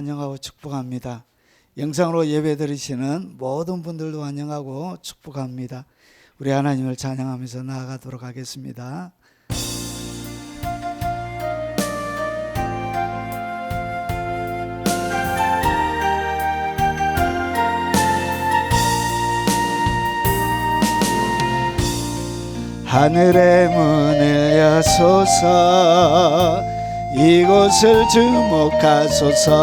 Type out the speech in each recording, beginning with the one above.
환영하고 축복합니다. 영상으로 예배 드리시는 모든 분들도 환영하고 축복합니다. 우리 하나님을 찬양하면서 나아가도록 하겠습니다. 하늘의 문을 여소서, 이곳을 주목하소서.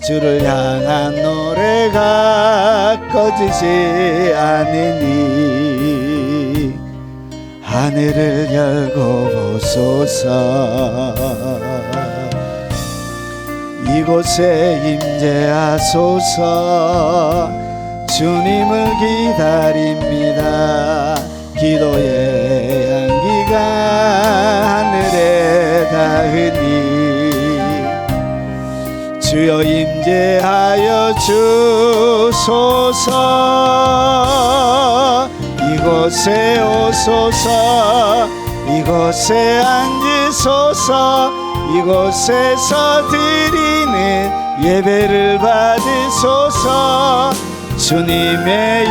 주를 향한 노래가 꺼지지 않으니 하늘을 열고 보소서. 이곳에 임재하소서. 주님을 기다립니다. 기도의 향기가 하늘에 닿으니 주여 임재하여 주소서. 이곳에 오소서. 이곳에 앉으소서. 이곳에서 드리는 예배를 받으소서. 주님의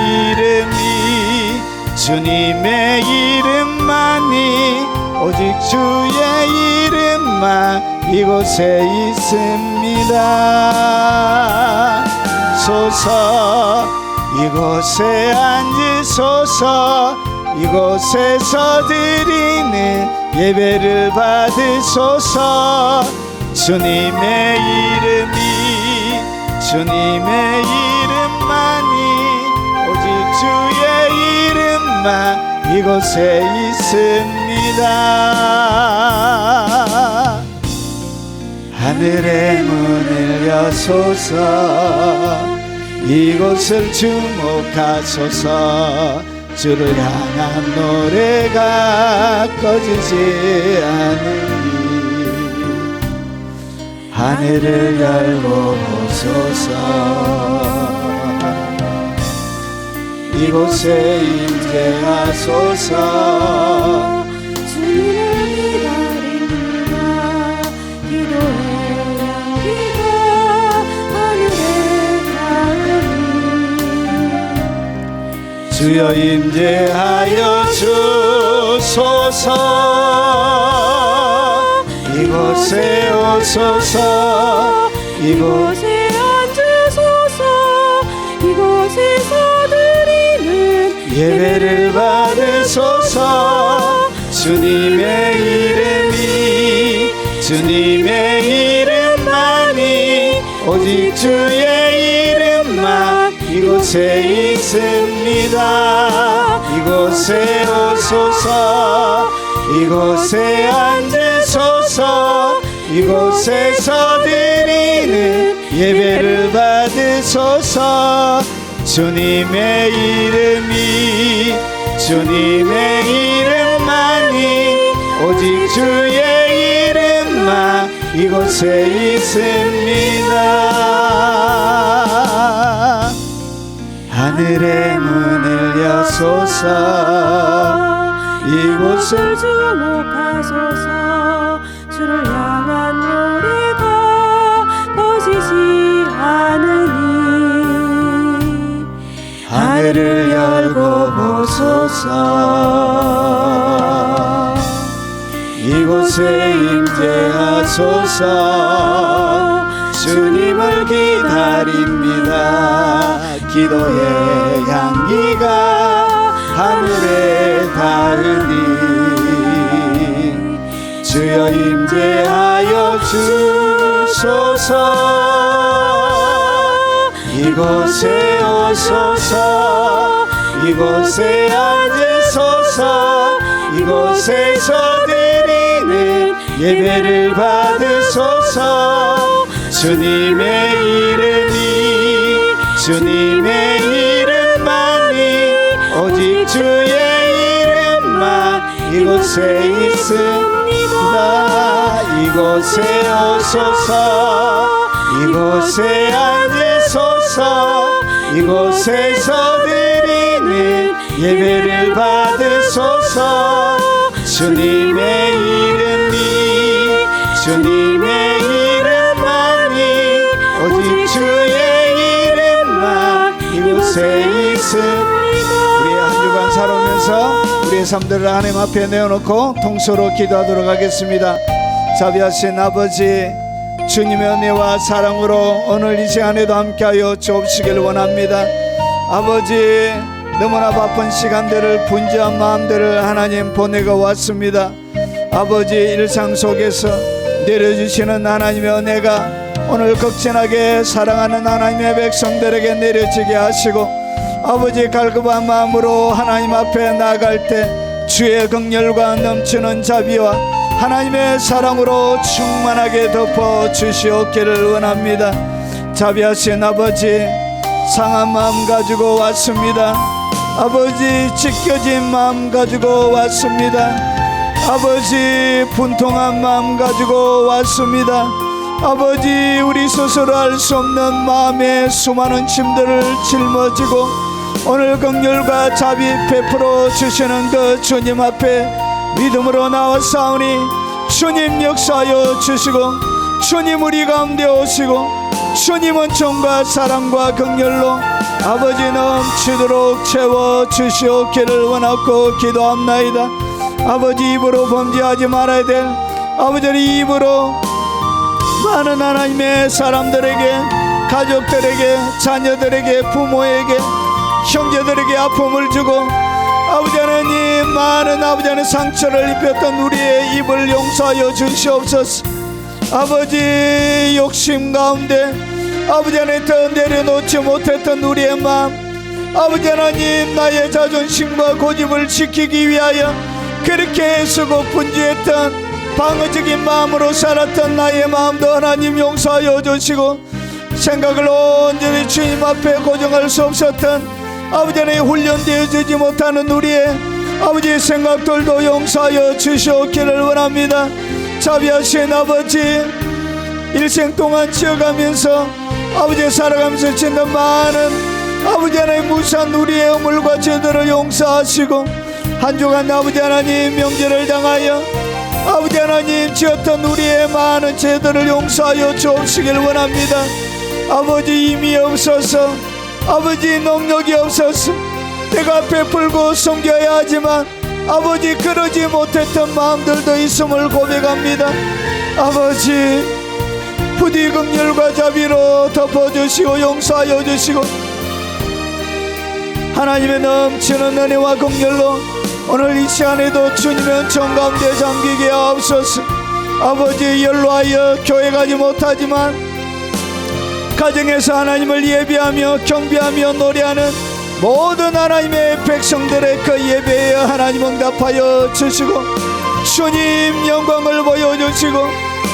이름만이 오직 주의 이름만 이곳에 있습니다. 소서. 이곳에 앉으소서. 이곳에서 드리는 예배를 받으소서. 주님의 이름만이 오직 주의 이름만 이곳에 있습니다. 하늘의 문을 여소서. 이곳을 주목하소서. 주를 향한 노래가 꺼지지 않으니 하늘을 열고 보소서. 이곳에 임재하소서. 주님을 기다립니다. 기도의 향기가 하늘에 닿으니 주여 임재하여 주소서. 이곳에 오소서. 이곳에 앉으소서. 이곳에서 예배를 받으소서. 주님의 이름만이 오직 주의 이름만 이곳에 있습니다. 이곳에 오소서. 이곳에 앉으소서. 이곳에서 드리는 예배를 받으소서. 주님의 이름만이 오직 주의 이름만 이곳에 있습니다. 하늘의 문을 여소서. 이곳을 주목하소서. 주를 향한 노래가 꺼지지 않으니 하늘을 열고 보소서. 이곳에 임재하소서. 주님을 기다립니다. 기도의 향기가 하늘에 닿으니 주여 임재하여 주소서. 이곳에 오소서. 이곳에 앉으소서. 이곳에서 드리는 예배를 받으소서. 주님의 이름만이 오직 주의 이름만 이곳에 있습니다. 이곳에 오소서. 이곳에 앉으소서. 이곳에서 드리는 예배를 받으소서. 주님의 이름만이 오직 주의 이름만 이곳에 있습니다. 우리 한 주간 살아오면서 우리의 삶들을 하나님 앞에 내어놓고 통서로 기도하도록 하겠습니다. 자비하신 아버지, 주님의 은혜와 사랑으로 오늘 이 시간에도 함께하여 주옵시길 원합니다. 아버지, 너무나 바쁜 시간들을 분주한 마음들을 하나님 보내고 왔습니다. 아버지, 일상 속에서 내려주시는 하나님의 은혜가 오늘 극진하게 사랑하는 하나님의 백성들에게 내려지게 하시고, 아버지 갈급한 마음으로 하나님 앞에 나아갈 때 주의 긍휼과 넘치는 자비와 하나님의 사랑으로 충만하게 덮어 주시옵기를 원합니다. 자비하신 아버지, 상한 마음 가지고 왔습니다. 아버지, 찢겨진 마음 가지고 왔습니다. 아버지, 분통한 마음 가지고 왔습니다. 아버지, 우리 스스로 알 수 없는 마음의 수많은 짐들을 짊어지고 오늘 긍휼과 자비 베풀어 주시는 그 주님 앞에 믿음으로 나와싸우니 주님 역사하여 주시고, 주님 우리 가운데 오시고, 주님은 정과 사랑과 긍휼로 아버지 넘치도록 채워 주시옵기를 원하고 기도합나이다. 아버지, 입으로 범죄하지 말아야 될 아버지의 입으로 많은 하나님의 사람들에게, 가족들에게, 자녀들에게, 부모에게, 형제들에게 아픔을 주고 아버지 하나님, 많은 아버지 하나님 상처를 입혔던 우리의 입을 용서하여 주시옵소서. 아버지, 욕심 가운데 아버지 하나님 더 내려놓지 못했던 우리의 마음, 아버지 하나님, 나의 자존심과 고집을 지키기 위하여 그렇게 애쓰고 분주했던 방어적인 마음으로 살았던 나의 마음도 하나님 용서하여 주시고, 생각을 온전히 주님 앞에 고정할 수 없었던 아버지 하나님 훈련되어지지 못하는 우리의 아버지의 생각들도 용서하여 주시옵기를 원합니다. 자비하신 아버지, 일생 동안 지어가면서 아버지 살아가면서 짓는 많은 아버지 하나님 무사한 우리의 허물과 죄들을 용서하시고, 한 주간 아버지 하나님 명절을 당하여 아버지 하나님 지었던 우리의 많은 죄들을 용서하여 주옵시길 원합니다. 아버지, 힘이 없어서, 아버지 능력이 없어서 내가 베풀고 섬겨야 하지만 아버지 그러지 못했던 마음들도 있음을 고백합니다. 아버지, 부디 긍휼과 자비로 덮어주시고 용서하여 주시고 하나님의 넘치는 은혜와 긍휼로 오늘 이 시간에도 주님의 은총 가운데 잠기게 하옵소서. 아버지, 연로하여 교회 가지 못하지만 가정에서 하나님을 예배하며 경배하며 노래하는 모든 하나님의 백성들의 그 예배에 하나님 응답하여 주시고, 주님 영광을 보여주시고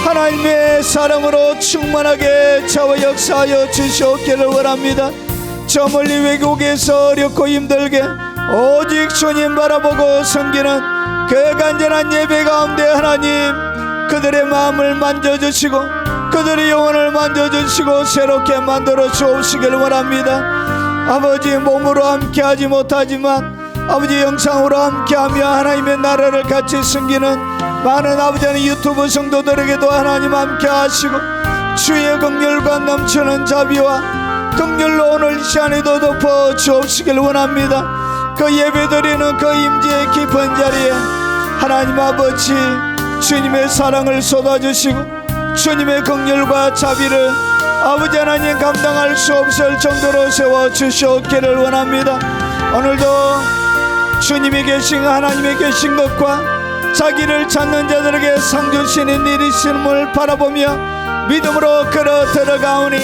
하나님의 사랑으로 충만하게 채워 역사하여 주시옵기를 원합니다. 저 멀리 외국에서 어렵고 힘들게 오직 주님 바라보고 섬기는 그 간절한 예배 가운데 하나님 그들의 마음을 만져주시고 그들의 영혼을 만져주시고 새롭게 만들어 주옵시길 원합니다. 아버지, 몸으로 함께하지 못하지만 아버지 영상으로 함께하며 하나님의 나라를 같이 섬기는 많은 아버지 하나님 유튜브 성도들에게도 하나님 함께하시고 주의 긍휼과 넘치는 자비와 긍휼로 오늘 이 시간에도 덮어 주옵시길 원합니다. 그 예배드리는 그 임재의 깊은 자리에 하나님 아버지 주님의 사랑을 쏟아주시고 주님의 긍휼과 자비를 아버지 하나님 감당할 수 없을 정도로 세워주시옵기를 원합니다. 오늘도 주님이 계신 하나님이 계신 것과 자기를 찾는 자들에게 상 주시는 일이심을 바라보며 믿음으로 걸어 들어가오니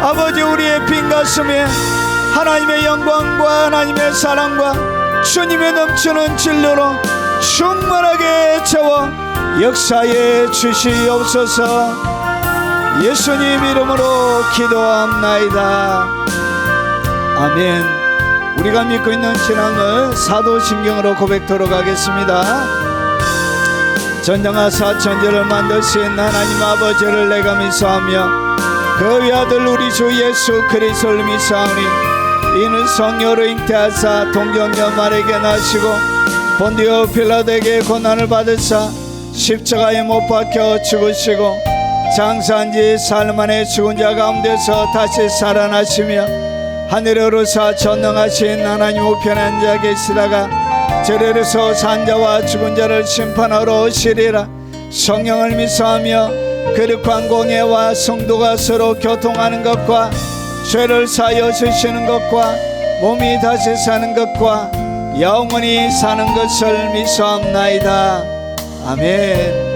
아버지, 우리의 빈 가슴에 하나님의 영광과 하나님의 사랑과 주님의 넘치는 진료로 충만하게 채워 역사에 주시옵소서. 예수님 이름으로 기도합나이다. 아멘. 우리가 믿고 있는 신앙을 사도신경으로 고백토록 하겠습니다. 전장하사 천지를 만드신 하나님 아버지를 내가 믿사하며 그 위아들 우리 주 예수 그리스도를 믿사오니 이는 성령으로 잉태하사 동정녀 마리아에게 나시고 본디오 빌라도에게 고난을 받으사 십자가에 못 박혀 죽으시고 장사한 지 사흘 만에 죽은 자 가운데서 다시 살아나시며 하늘에 오르사 전능하신 하나님 우편에 앉아 계시다가 저리로서 산 자와 죽은 자를 심판하러 오시리라. 성령을 믿사하며 거룩한 공예와 성도가 서로 교통하는 것과 죄를 사하여 주시는 것과 몸이 다시 사는 것과 영원히 사는 것을 믿사옵나이다. 아멘.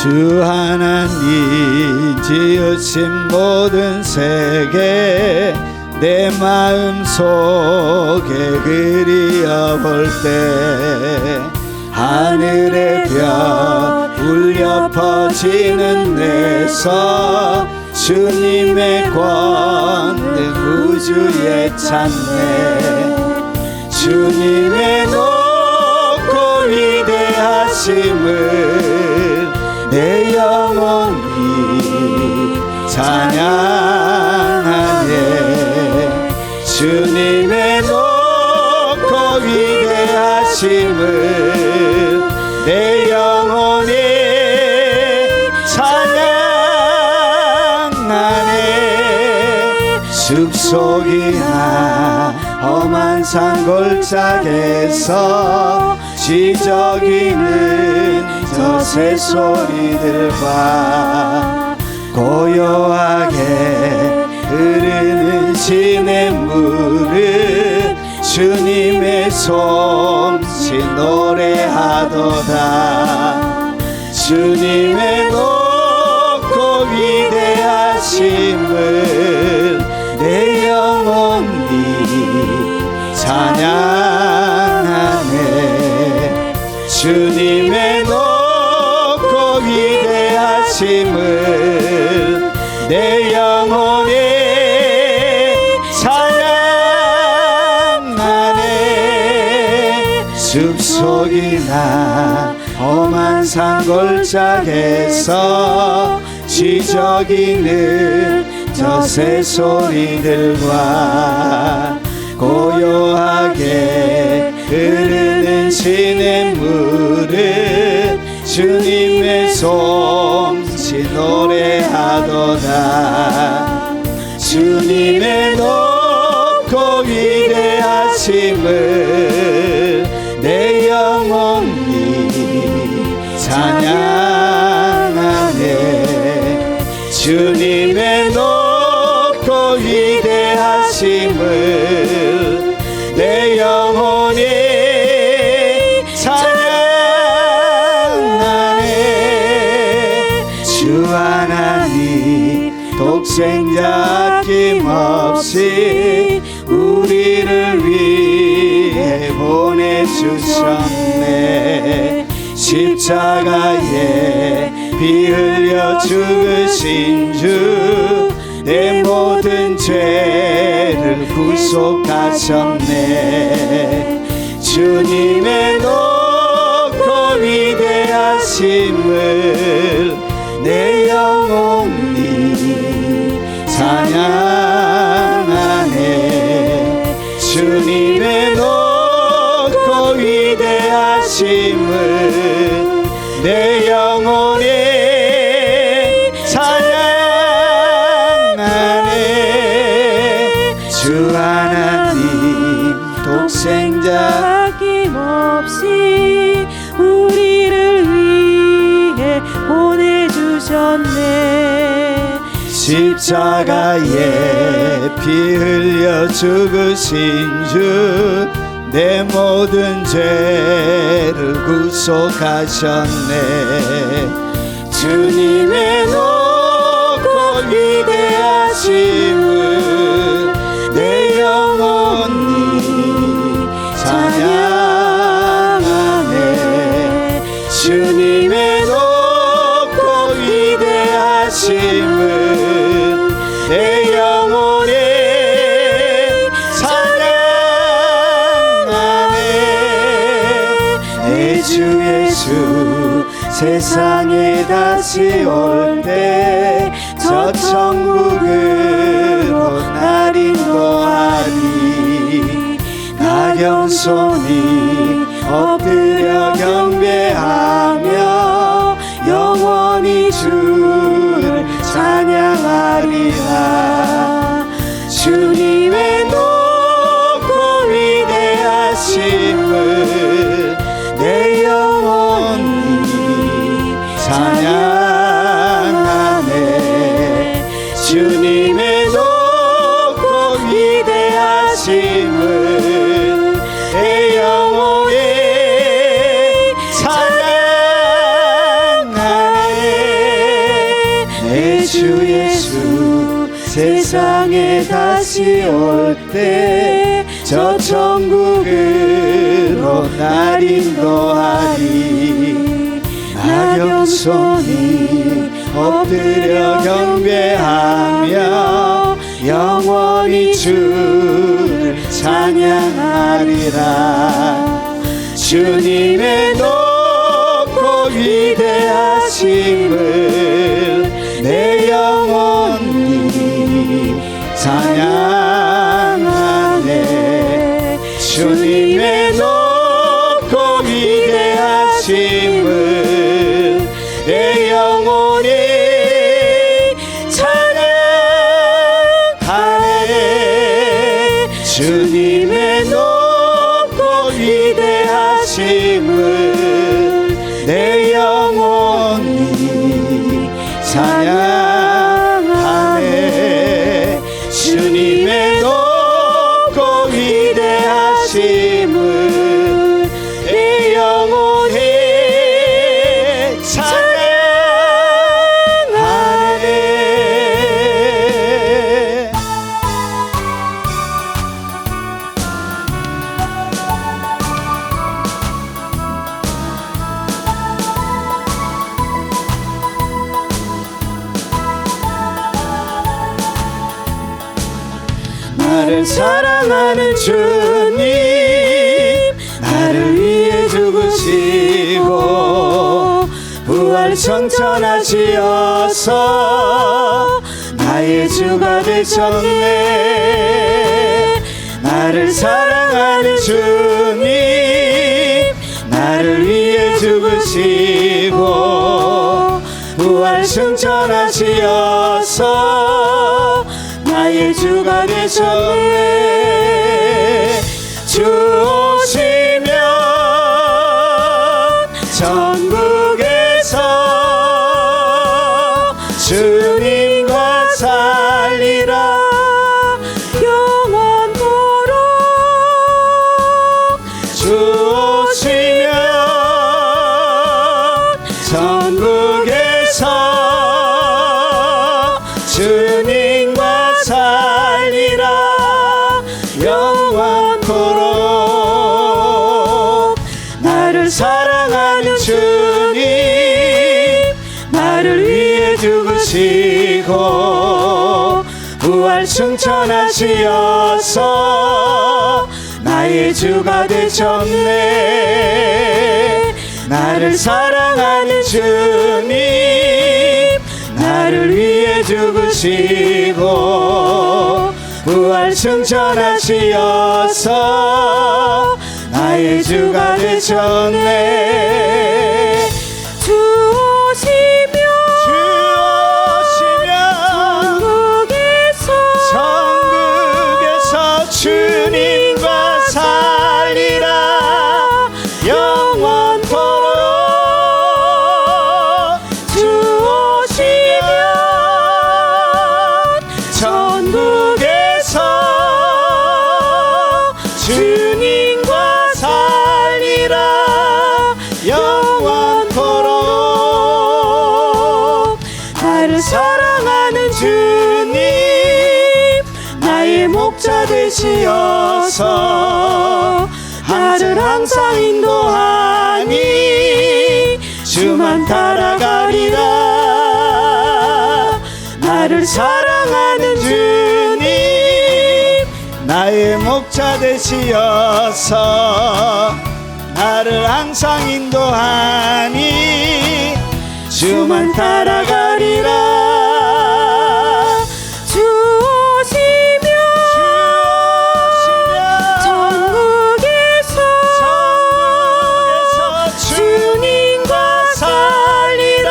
주 하나님 지으신 모든 세계 내 마음속에 그리어볼 때 하늘의 별 울려 퍼지는 내서 주님의 권능 우주에 찬네. 주님의 높고 위대하심을 내 영혼이 찬양하네. 주님의 높고 위대하심을 내 영혼이 찬양하네. 숲속이나 험한 산골짜기에서 지저귀는 저 새소리들과 고요하게 흐르는 시냇물은 주님의 솜씨 노래하도다. 주님의 높고 위대하심을 내 영혼이 찬양하네. 주님의 높고 위대하심을 내 영혼이 찬양하네. 숲속이나 험한 산골짜기에서 지저귀는 저 새소리들과 고요하게 흐르는 시냇물은 주님의 솜씨 노래하도다. 주님의 높고 위대하심을 내 영혼이 찬양하네. 주님의 높고 위대하심을 내 영혼이 찬양하네. 주 하나님 독생자 아낌없이 우리를 위해 보내주셨네. 십자가에 피 흘려 죽으신 주 내 모든 죄를 구속하셨네. 주님의 높고 위대하심을 내 영혼이 찬양하네. 주님의 높고 위대하심을 내 영혼이 찬양하네. 주 하나님 독생자 아낌없이 우리를 위해 보내주셨네. 십자가에 피 흘려 죽으신 주 내 모든 죄를 구속하셨네. 주님의 높고 위대하심을 내 영혼이 찬양하네. 주님의 높고 위대하심을 내 영혼이 찬양하네. 내 주의 세상에 다시 올 때 저 천국으로 날 인도하리. 나 겸손히 엎드려 경배하며 영원히 주를 찬양하리라. 주님의 높고 위대하심을 내 영혼이 찬양하네. 주님의 높고 위대하심을 내 영혼이 찬양하네. 내 주 예수 세상에 다시 올 때 저 천국으로 날 인도하리. 나 겸손히 엎드려 경배하며 영원히 주를 찬양하리라. 주님의 높고 위대하심을 내 영혼이 찬양하네. 주님의 높고 위대하심을 내 영혼이 찬양하네. 주님의 높고 위대하심을 내 영혼이 찬양하네. 주님의 높고 위대하심을 내 영혼이 찬양하네. 나를 사랑하는 주님, 나를 위해 죽으시고 부활 성천하시어서 나의 주가 되셨네. 나를 사랑하는 주님, 나를 위해 죽으시고 부활 승천하시어서 나의 주가 되셨네. 주 오시면 천국에서 주님과 살리라. 영원토록 주 오시면 천국에서 주님과 살리라. 영원토록 나를 사랑하는 주님, 나를 위해 죽으시고 부활 승천하시어서 나의 주가 되셨네. 나를 사랑하는 주님, 나를 위해 죽으시고 부활 승천하시어서 나의 주가 되셨네. 주 오시면 천국에서 주님과 살리라. 영원토록 주 오시면 천국에서 주님과 살리라. 영원토록 나를 사랑하는 주님, 나의 목자 되시어서 나를 항상 인도하니 주만 따라가리라. 나를 사랑하는 주님, 나의 목자 되시어서 나를 항상 인도하니 주만 따라가리라. 주 오시면 천국에서 주님과 살리라.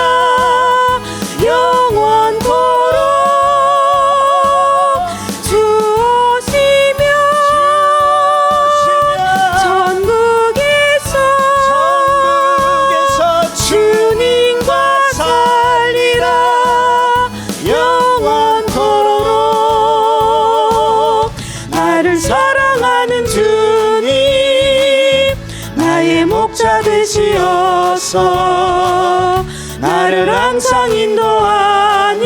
영원토록 주 오시면 천국에서 주님과 살리라. 영원토록 나를 사랑하는 주님, 나의 목자 되시어서 나를 항상 인도하니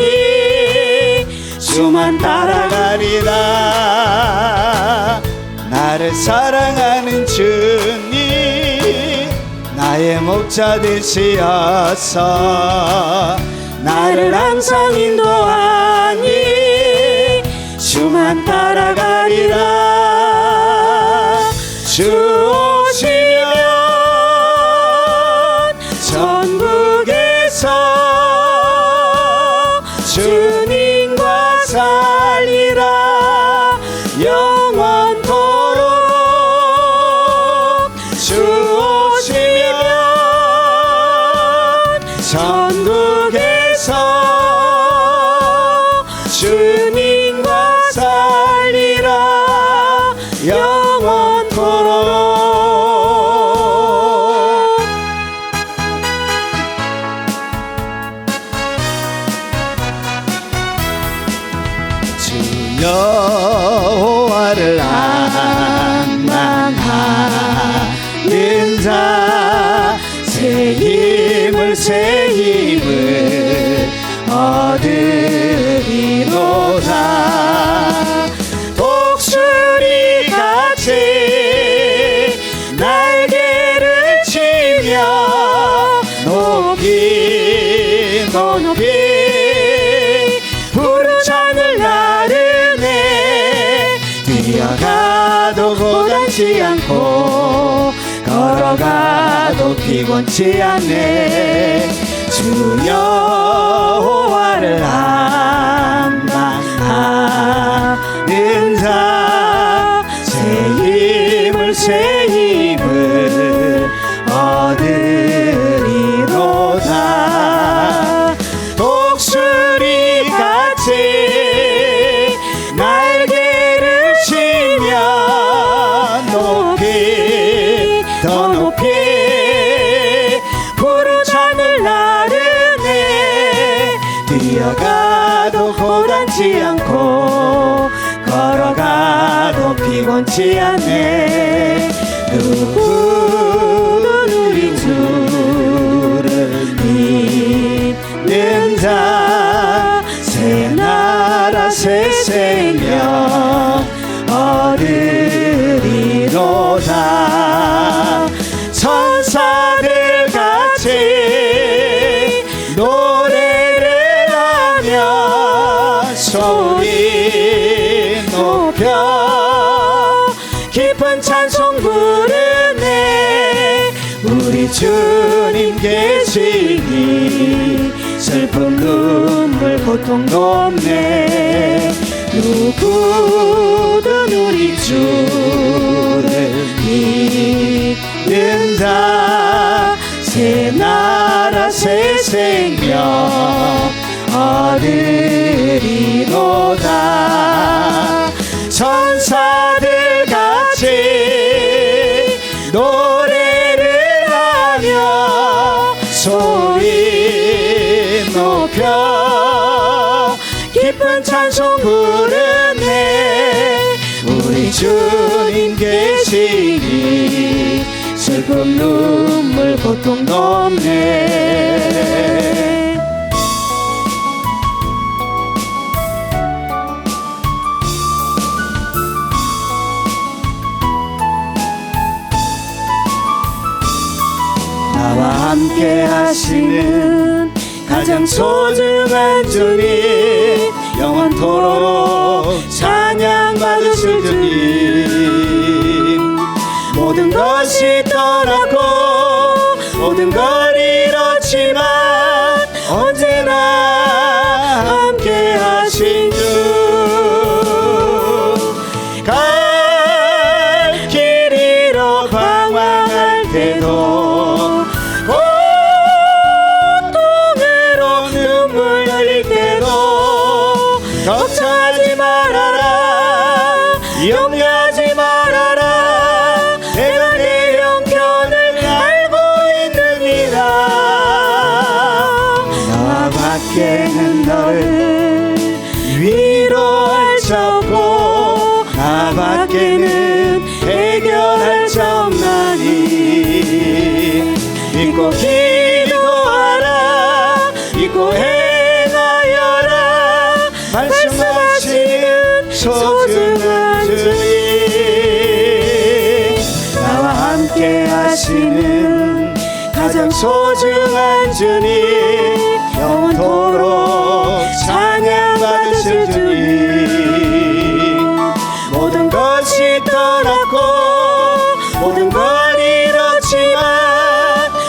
주만 따라가리라. 나를 사랑하는 주님, 나의 목자 되시어서 나를 항상 인도하니 주만 따라가리라. 주 오시면 천국에서 주님과 살리라. 영원토록 주 오시면 천국에서 주님과 살리라. 영원토록. 주 여호와를 만나는 자 새 힘을 얻으리로다. 독수리 같이 날개를 치며 높이 높이 푸른 산을 나르네. 뛰어가도 고단치 않고 걸어가도 피곤치 않네. 주 여호와를 만나는 자 새 힘을 얻으리로다. 독수리 같이 날개를 치며 높이 더 높이 푸른 산을 나르네. 뛰어가도 고단치 않고 걸어가도 피곤치 않네. 누구도 우리 주를 믿는 자 새 나라 새 생명 얻으리로다. 천사들 같이 노래를 하며 소리 높여 깊은 찬송 부르네. 우리 주님 계시니 슬픔 눈물 고통도 없네. 누구든 우리 주를 믿는 자 새 나라 새 생명 얻으리로다. 천사들 같이 노래를 하며 소리 높여 깊은 찬송 부르네. 우리 주님 계시니 슬픔 눈물 고통도 없네. 나와 함께 하시는 가장 소중한 주님, 영원토록 찬양 받으실 주님. 모든 것이 떠났고 모든 걸 잃었지만 언제나 함께 하신 주 갈 길 잃어 방황할 때도 고통으로 눈물 흘릴 때도 걱정하지 말아라 염려하지 말아라 내가 내 형편을 알고 있느니라 나밖에는 너를 위로할 자 없고 나밖에는 해결할 자 없나니 믿고 기도하라 믿고 행하여라 말씀하시는 소중한 주님 나와 함께 하시는 가장 소중한 주님 영원토록 찬양받으실 주님 모든 것이 떠났고 모든 걸 잃었지만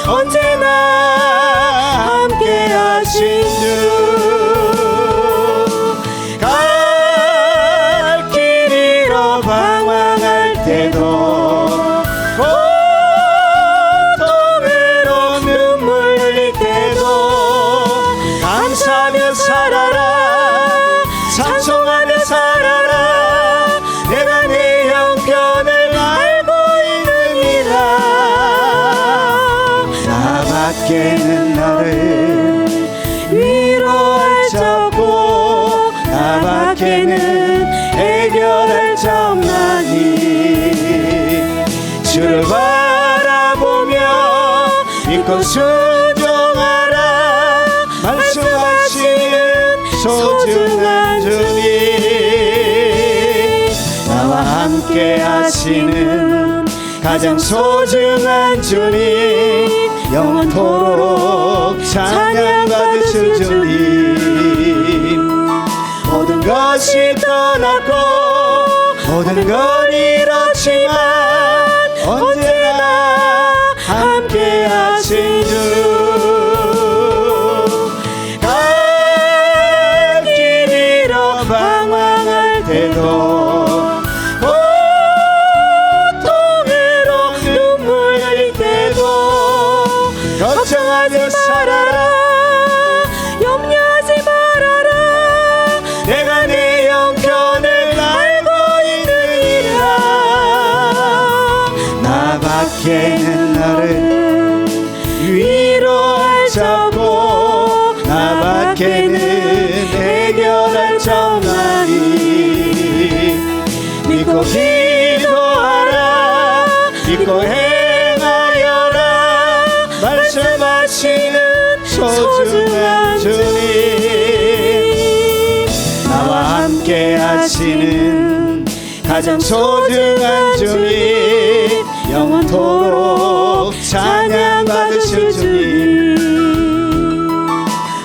언제나 함께 하신 주갈 길 잃어 방황할 때도 고통으로 눈물 흘릴 때도 감사하며 살아라 찬송하며 살아라 내가 내 형편을 알고 있느니라 나밖에는 너를 위로할 자 없고 나밖에는 해결할 자 없나니 주를 바라보며 믿고 순종하라 말씀하시는 소중한 주님 나와 함께 하시는 가장 소중한 주님 영원토록 찬양받으실 주님 모든 것이 떠났고 모든 걸 잃었지만 언제나 함께 하신 주 갈 길 잃어 방황할 때도 고통으로 눈물 흘릴 때도 걱정하지 말아라 염려하지 말아라 내가 내 형편을 알고 있느니라 나밖에는 너를 위로할 자 없고 나밖에는 해결할 자 없나니 믿고 기도하라 믿고 행하여라 말씀하시는 소중한 주님 나와 함께 하시는 가장 소중한 주님 영원토록 찬양받으실 주님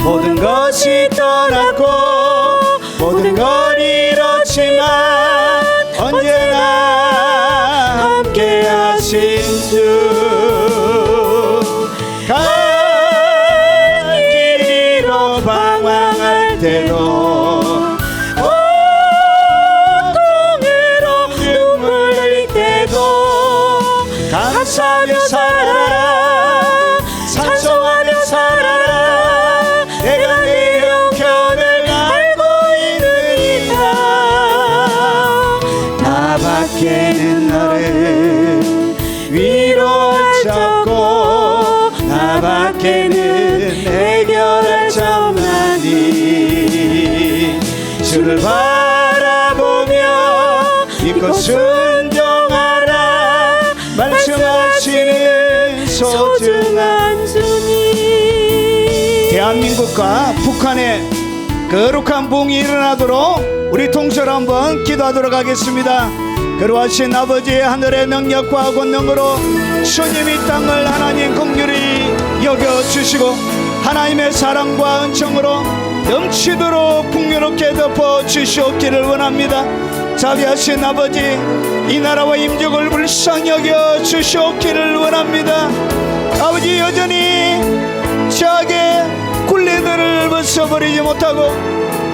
모든 것이 떠났고 모든 걸 잃었지만 언제나 함께 하신 주갈 길 잃어 방황할 때도 고통으로 눈물 흘릴 때도 감사하며 살아라 찬송하며 살아라 내가 내 형편을 알고 있느니라 나밖에는 너를 위로할 자 없고 나밖에는 해결할 자 없나니 주를 바라보며 믿고 순종하라 말씀하시는 소중한 주님 대한민국과 북한에 거룩한 봉이 일어나도록 우리 동서로 한번 기도하도록 하겠습니다. 그러하신 아버지의 하늘의 능력과 권능으로 주님이 땅을 하나님 긍휼히 여겨주시고 하나님의 사랑과 은총으로 넘치도록 풍요롭게 덮어주시옵기를 원합니다. 자비하신 아버지, 이 나라와 임족을 불쌍히 여겨 주시옵기를 원합니다. 아버지, 여전히 죄악의 굴레들을 벗어버리지 못하고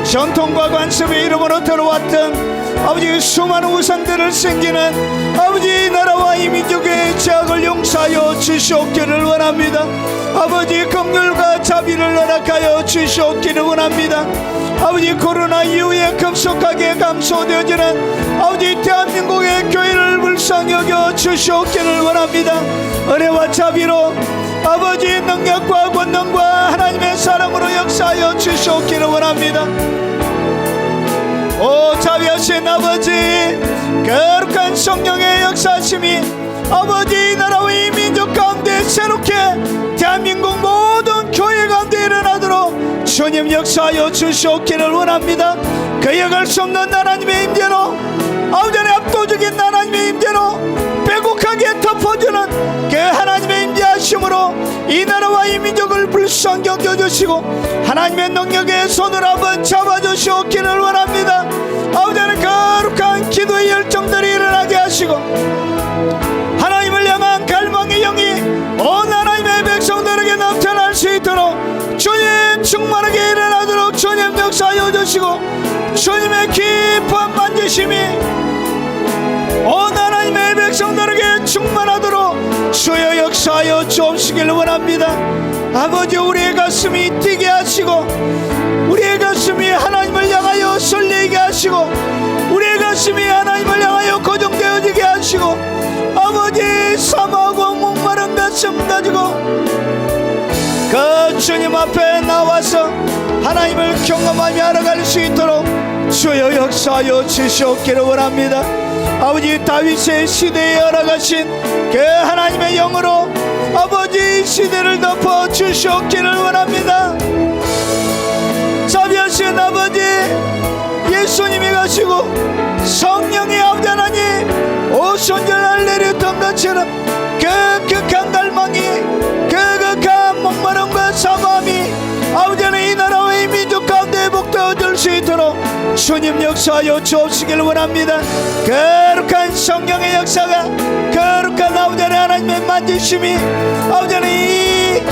전통과 관습의 이름으로 들어왔던 아버지 수많은 우상들을 섬기는 아버지, 나라와 이 민족의 죄악을 용서하여 주시옵기를 원합니다. 아버지, 긍휼과 자비를 허락하여 주시옵기를 원합니다. 아버지, 코로나 이후에 급속하게 감소되어지는 아버지 대한민국의 교회를 불쌍히 여겨 주시옵기를 원합니다. 은혜와 자비로 아버지 능력과 권능과 하나님의 사랑으로 역사하여 주시옵기를 원합니다. 오 자비하신 아버지, 거룩한 성령의 역사하심이 아버지, 이 나라와 이 민족 가운데 새롭게 대한민국 모든 교회 가운데 일어나도록 주님 역사하여 주시옵기를 원합니다. 그 역할 수 없는 하나님의 임재로, 아버지 압도적인 하나님의 임재로 빼곡하게 덮어주는 그 하나님의 임재하심으로 이 나라와 이 민족을 불쌍히 여겨주시고 하나님의 능력의 손을 한번 잡아주시옵기를 원합니다. 아버지는 거룩한 기도의 열정들이 일어나게 하시고 하나님을 향한 갈망의 영이 온 하나님의 백성들에게 나타날 수 있도록 주님 충만하게 일어나도록 주님 역사하여 주시고 주님의 깊은 만지심이 온 하나님의 백성들에게 충만하도록 주여 역사하여 주옵시길 원합니다. 아버지, 우리의 가슴이 뛰게 하시고 우리의 가슴이 하나님을 향하여 설레게 하시고 우리의 가슴이 하나님을 향하여 고정되어지게 하시고 아버지, 사모하고 목마른 가슴 가지고 그 주님 앞에 나와서 하나님을 경험하며 알아갈 수 있도록 주여 역사하여 주시옵기를 원합니다. 아버지, 다윗의 시대에 알아가신 그 하나님의 영으로 아버지 시대를 덮어 주시옵기를 원합니다. 자비하신 아버지, 예수님이 가시고 성령이 아버지 하나님 오순절날 내렸던 것처럼 그 극한 갈망이, 그 극한 목마름과 사모함이 아버지 하나님 이 나라와 이 민족 가운데 복되어질 수 있도록 주님 역사하여 주옵시길 원합니다. 거룩한 성령의 역사가, 거룩한 아버지 하나님의 만지심이 아버지 하나님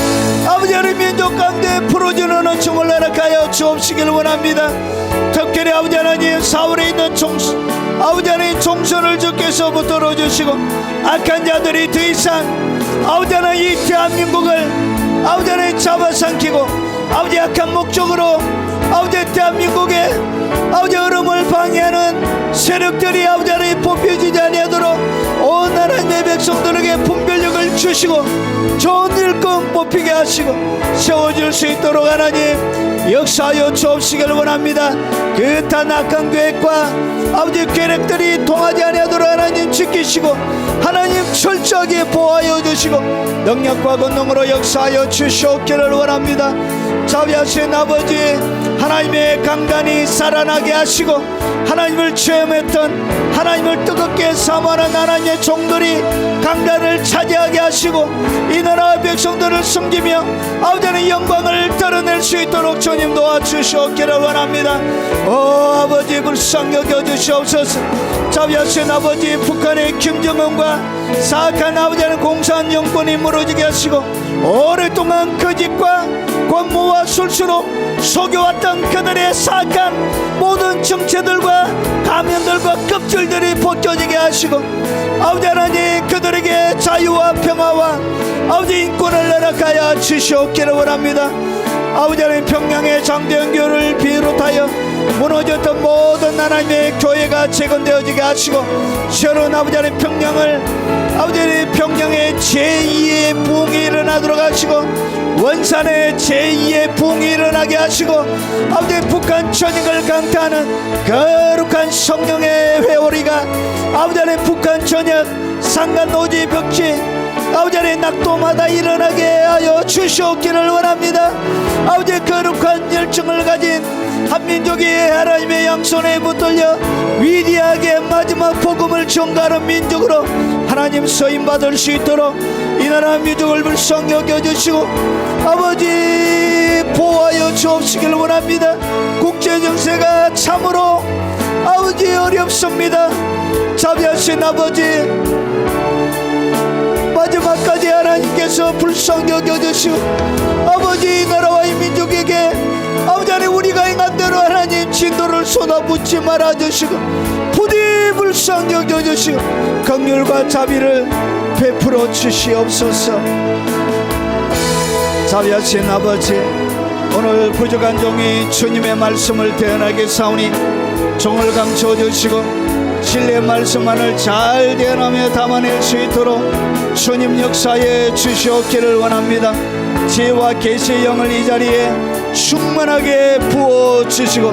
아버지 하나님 민족 가운데 풀어주는 은총을 허락하여 주옵시길 원합니다. 특별히 아버지 하나님 사울에 있는 아버지 하나님 총선을 주께서 붙들어 주시고 악한 자들이 더 이상 아버지 하나님 이 대한민국을 아버지 하나님 잡아삼키고 아버지 악한 목적으로 아버지 대한민국의 아버지 흐름을 방해하는 세력들이 아버지 하나님 뽑혀지지 아니하도록 온 하나님의 백성들에게 분별력을 주시고 좋은 일꾼 뽑히게 하시고 세워줄 수 있도록 하나님 역사하여 주옵시기를 원합니다. 그릇한 악한 계획과 아버지 계획들이 통하지 아니하도록 하나님 지키시고 하나님 철저하게 보호하여 주시고 능력과 권능으로 역사하여 주시옵기를 원합니다. 자비하신 아버지, 하나님의 강단이 살아나게 하시고 하나님을 체험했던 하나님을 뜨겁게 사모하는 하나님의 종들이 강단을 차지하게 하시고 이 나라 백성들을 섬기며 아버지의 영광을 드러낼 수 있도록 주님 도와주시옵기를 원합니다. 오 아버지, 불쌍히 여겨주시옵소서. 자비하신 아버지, 북한의 김정은과 사악한 아버지는 공산 정권이 무너지게 하시고 오랫동안 거짓과 권모와 술수로 속여왔던 그들의 사악한 모든 정체들과 가면들과 껍질들이 벗겨지게 하시고 아버지 하나님 그들에게 자유와 평화와 아버지 인권을 허락하여 주시옵기를 원합니다. 아버지 하나님 평양의 장대현 교회를 비롯하여 무너졌던 모든 하나님의 교회가 재건되어지게 하시고 새로운 아버지 하나님 평양을 아버지 하나님 평양의 제2의 부흥이 일어나도록 하시고 원산의 제2의 부흥이 일어나게 하시고 아버지 북한 전역을 강타하는 거룩한 성령의 회오리가 아버지 하나님 북한 전역 상간노지 벽지 아버지 하나님 낙도마다 일어나게 하여 주시옵기를 원합니다. 아버지 거룩한 열정을 가진 한민족이 하나님의 양손에 붙들려 위대하게 마지막 복음을 전가하는 민족으로 하나님 쓰임받을 수 있도록 이 나라 민족을 불쌍히 여겨주시고 아버지 보호하여 주옵시길 원합니다. 국제정세가 참으로 아버지 어렵습니다. 자비하신 아버지 마지막까지 하나님께서 불쌍히 여겨주시고 아버지 이 나라와 이 민족에게 아버지 하나님 우리가 행한 대로 하나님 진도를 쏟아붓지 말아주시고 부디 불쌍히 여겨주시고 긍휼과 자비를 베풀어 주시옵소서. 자비하신 아버지 오늘 부족한 종이 주님의 말씀을 대언하게 사오니 종을 감춰 주시고 진리의 말씀만을 잘 대언하며 담아낼 수 있도록 주님 역사에 주시옵기를 원합니다. 지혜와 계시의 영을 이 자리에 충만하게 부어주시고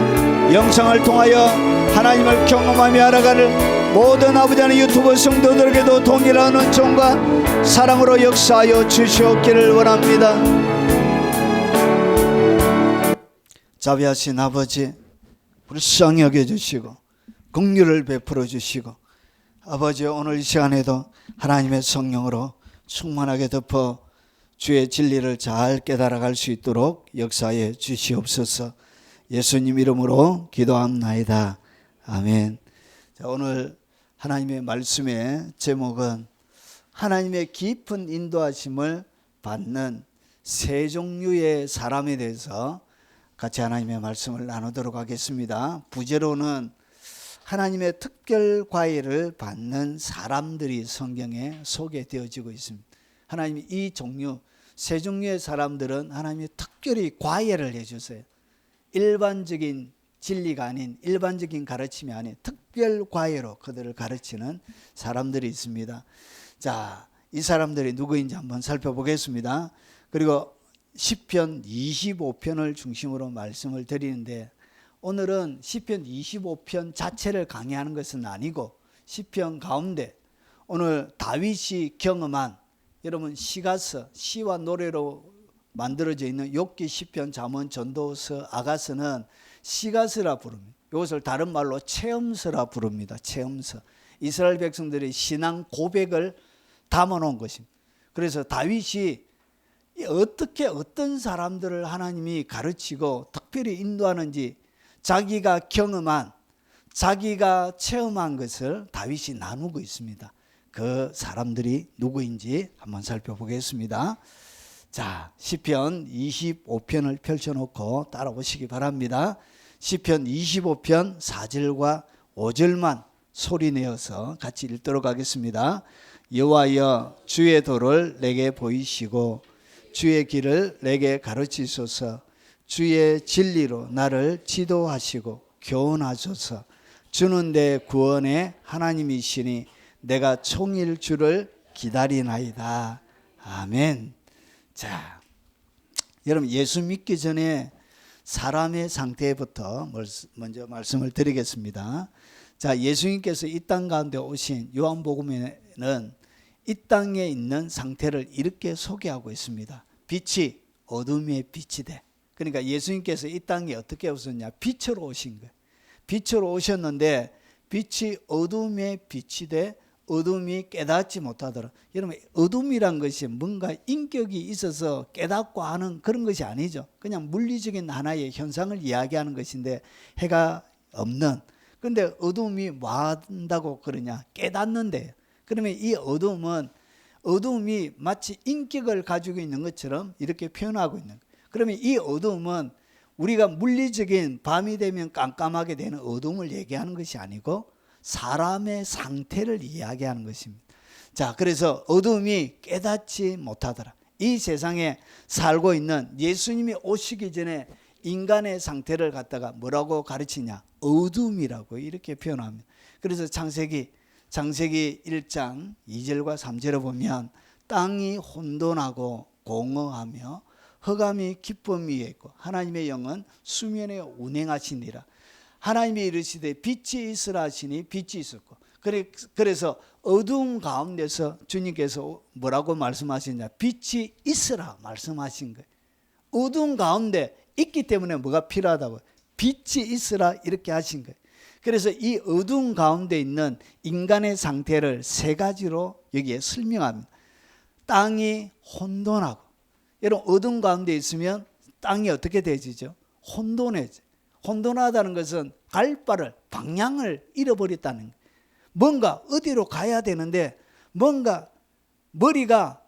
영상을 통하여 하나님을 경험하며 알아가는 모든 아버지 하나님 유튜브 성도들에게도 동일한 은총과 사랑으로 역사하여 주시옵기를 원합니다. 자비하신 아버지 불쌍히 여겨주시고 긍휼을 베풀어 주시고 아버지 오늘 이 시간에도 하나님의 성령으로 충만하게 덮어 주의 진리를 잘 깨달아갈 수 있도록 역사해 주시옵소서. 예수님 이름으로 기도합나이다. 아멘. 자, 오늘 하나님의 말씀의 제목은 하나님의 깊은 인도하심을 받는 세 종류의 사람에 대해서 같이 하나님의 말씀을 나누도록 하겠습니다. 부제로는 하나님의 특별 과외를 받는 사람들이 성경에 소개되어지고 있습니다. 하나님이 이 종류, 세 종류의 사람들은 하나님이 특별히 과외를 해주세요. 일반적인 진리가 아닌, 일반적인 가르침이 아닌 특별 과외로 그들을 가르치는 사람들이 있습니다. 자, 이 사람들이 누구인지 한번 살펴보겠습니다. 그리고 시편 25편을 중심으로 말씀을 드리는데 오늘은 시편 25편 자체를 강의하는 것은 아니고 시편 가운데 오늘 다윗이 경험한 여러분 시가서, 시와 노래로 만들어져 있는 욥기, 시편, 잠언, 전도서, 아가서는 시가서라 부릅니다. 이것을 다른 말로 체험서라 부릅니다. 체험서. 이스라엘 백성들의 신앙 고백을 담아놓은 것입니다. 그래서 다윗이 어떻게 어떤 사람들을 하나님이 가르치고 특별히 인도하는지 자기가 경험한, 자기가 체험한 것을 다윗이 나누고 있습니다. 그 사람들이 누구인지 한번 살펴보겠습니다. 자, 시편 25편을 펼쳐놓고 따라오시기 바랍니다. 시편 25편 4절과 5절만 소리내어서 같이 읽도록 하겠습니다. 여호와여 주의 도를 내게 보이시고 주의 길을 내게 가르치소서. 주의 진리로 나를 지도하시고 교훈하소서. 주는 내 구원의 하나님이시니 내가 총일 주를 기다리나이다. 아멘. 자, 여러분 예수 믿기 전에 사람의 상태부터 먼저 말씀을 드리겠습니다. 자, 예수님께서 이 땅 가운데 오신 요한복음에는 이 땅에 있는 상태를 이렇게 소개하고 있습니다. 빛이 어둠의 빛이 돼. 그러니까 예수님께서 이 땅에 어떻게 오셨냐? 빛으로 오신 거예요. 빛으로 오셨는데 빛이 어둠의 빛이 돼 어둠이 깨닫지 못하더라. 여러분 어둠이란 것이 뭔가 인격이 있어서 깨닫고 하는 그런 것이 아니죠. 그냥 물리적인 하나의 현상을 이야기하는 것인데 해가 없는. 그런데 어둠이 뭐 한다고 그러냐? 깨닫는데. 그러면 이 어둠이 마치 인격을 가지고 있는 것처럼 이렇게 표현하고 있는 거예요. 그러면 이 어둠은 우리가 물리적인 밤이 되면 깜깜하게 되는 어둠을 얘기하는 것이 아니고 사람의 상태를 이야기하는 것입니다. 자, 그래서 어둠이 깨닫지 못하더라. 이 세상에 살고 있는 예수님이 오시기 전에 인간의 상태를 갖다가 뭐라고 가르치냐? 어둠이라고 이렇게 표현합니다. 그래서 창세기 1장 2절과 3절을 보면 땅이 혼돈하고 공허하며 흑암이 기쁨 위에 있고 하나님의 영은 수면에 운행하시니라. 하나님이 이르시되 빛이 있으라 하시니 빛이 있었고, 그래서 어두운 가운데서 주님께서 뭐라고 말씀하시냐? 빛이 있으라 말씀하신 거예요. 어두운 가운데 있기 때문에 뭐가 필요하다고? 빛이 있으라 이렇게 하신 거예요. 그래서 이 어두운 가운데 있는 인간의 상태를 세 가지로 여기에 설명합니다. 땅이 혼돈하고, 여러분 어두운 가운데 있으면 땅이 어떻게 되지죠? 혼돈해져. 혼돈하다는 것은 갈 바를, 방향을 잃어버렸다는 거예요. 뭔가 어디로 가야 되는데 뭔가 머리가,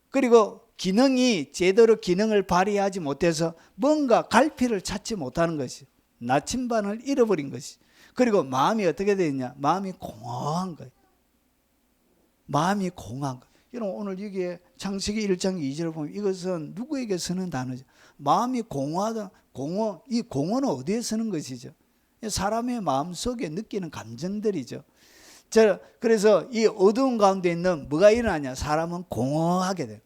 그리고 기능이 제대로 기능을 발휘하지 못해서 뭔가 갈피를 찾지 못하는 것이, 나침반을 잃어버린 것이. 그리고 마음이 어떻게 되느냐? 마음이 공허한 거예요. 마음이 공허한 거예요. 여러분 오늘 여기에 창세기 1장 2절을 보면 이것은 누구에게 쓰는 단어죠? 마음이 공허하다. 이 공허는 어디에 쓰는 것이죠? 사람의 마음속에 느끼는 감정들이죠. 그래서 이 어두운 가운데 있는 뭐가 일어나냐? 사람은 공허하게 돼요.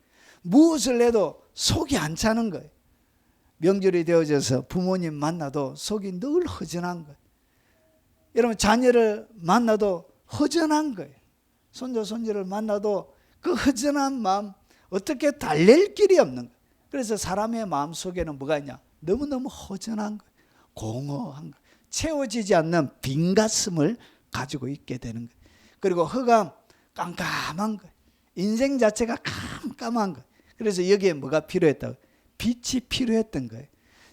무엇을 해도 속이 안 차는 거예요. 명절이 되어져서 부모님 만나도 속이 늘 허전한 거예요. 여러분 자녀를 만나도 허전한 거예요. 손자 손녀를 만나도 그 허전한 마음 어떻게 달랠 길이 없는 거예요. 그래서 사람의 마음 속에는 뭐가 있냐? 너무너무 허전한 거예요. 공허한 거예요. 채워지지 않는 빈 가슴을 가지고 있게 되는 거예요. 그리고 허감, 깜깜한 거예요. 인생 자체가 깜깜한 거예요. 그래서 여기에 뭐가 필요했다고? 빛이 필요했던 거예요.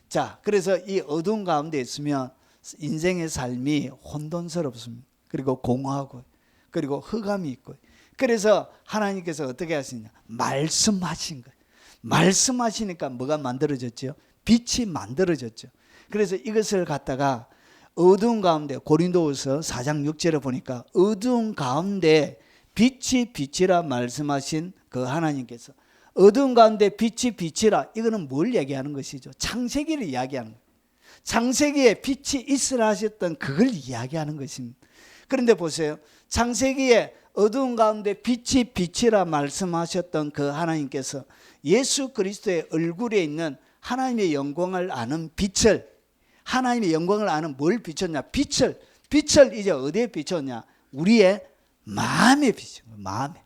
자, 그래서 이 어두운 가운데 있으면 인생의 삶이 혼돈스럽습니다. 그리고 공허하고, 그리고 흑암이 있고. 그래서 하나님께서 어떻게 하시냐? 말씀하신 거예요. 말씀하시니까 뭐가 만들어졌죠? 빛이 만들어졌죠. 그래서 이것을 갖다가 어두운 가운데, 고린도후서 4장 6절에 보니까 어두운 가운데 빛이 빛이라 말씀하신 그 하나님께서, 어두운 가운데 빛이 빛이라, 이거는 뭘 얘기하는 것이죠? 창세기를 이야기하는 거예요. 창세기에 빛이 있으라 하셨던 그걸 이야기하는 것입니다. 그런데 보세요. 창세기에 어두운 가운데 빛이 빛이라 말씀하셨던 그 하나님께서 예수 그리스도의 얼굴에 있는 하나님의 영광을 아는 빛을, 하나님의 영광을 아는 뭘 비췄냐? 빛을 이제 어디에 비췄냐? 우리의 마음에 비춘 거예요. 마음에.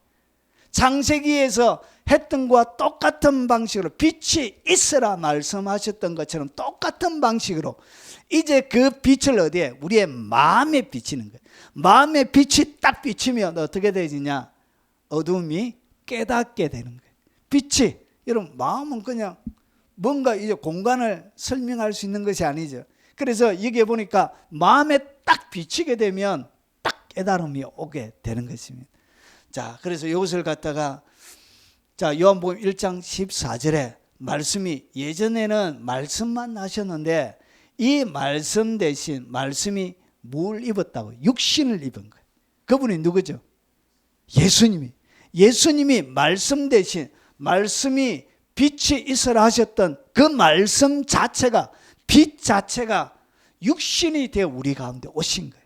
창세기에서 했던 것과 똑같은 방식으로 빛이 있으라 말씀하셨던 것처럼 똑같은 방식으로 이제 그 빛을 어디에? 우리의 마음에 비치는 거예요. 마음에 빛이 딱 비치면 어떻게 되지냐? 어둠이 깨닫게 되는 거예요. 빛이, 여러분 마음은 그냥 뭔가 이제 공간을 설명할 수 있는 것이 아니죠. 그래서 여기에 보니까 마음에 딱 비치게 되면 딱 깨달음이 오게 되는 것입니다. 자, 그래서 이것을 갖다가 자, 요한복음 1장 14절에 말씀이, 예전에는 말씀만 하셨는데 이 말씀 대신 말씀이 뭘 입었다고? 육신을 입은 거예요. 그분이 누구죠? 예수님이 말씀 대신, 말씀이 빛이 있으라 하셨던 그 말씀 자체가, 빛 자체가 육신이 되어 우리 가운데 오신 거예요.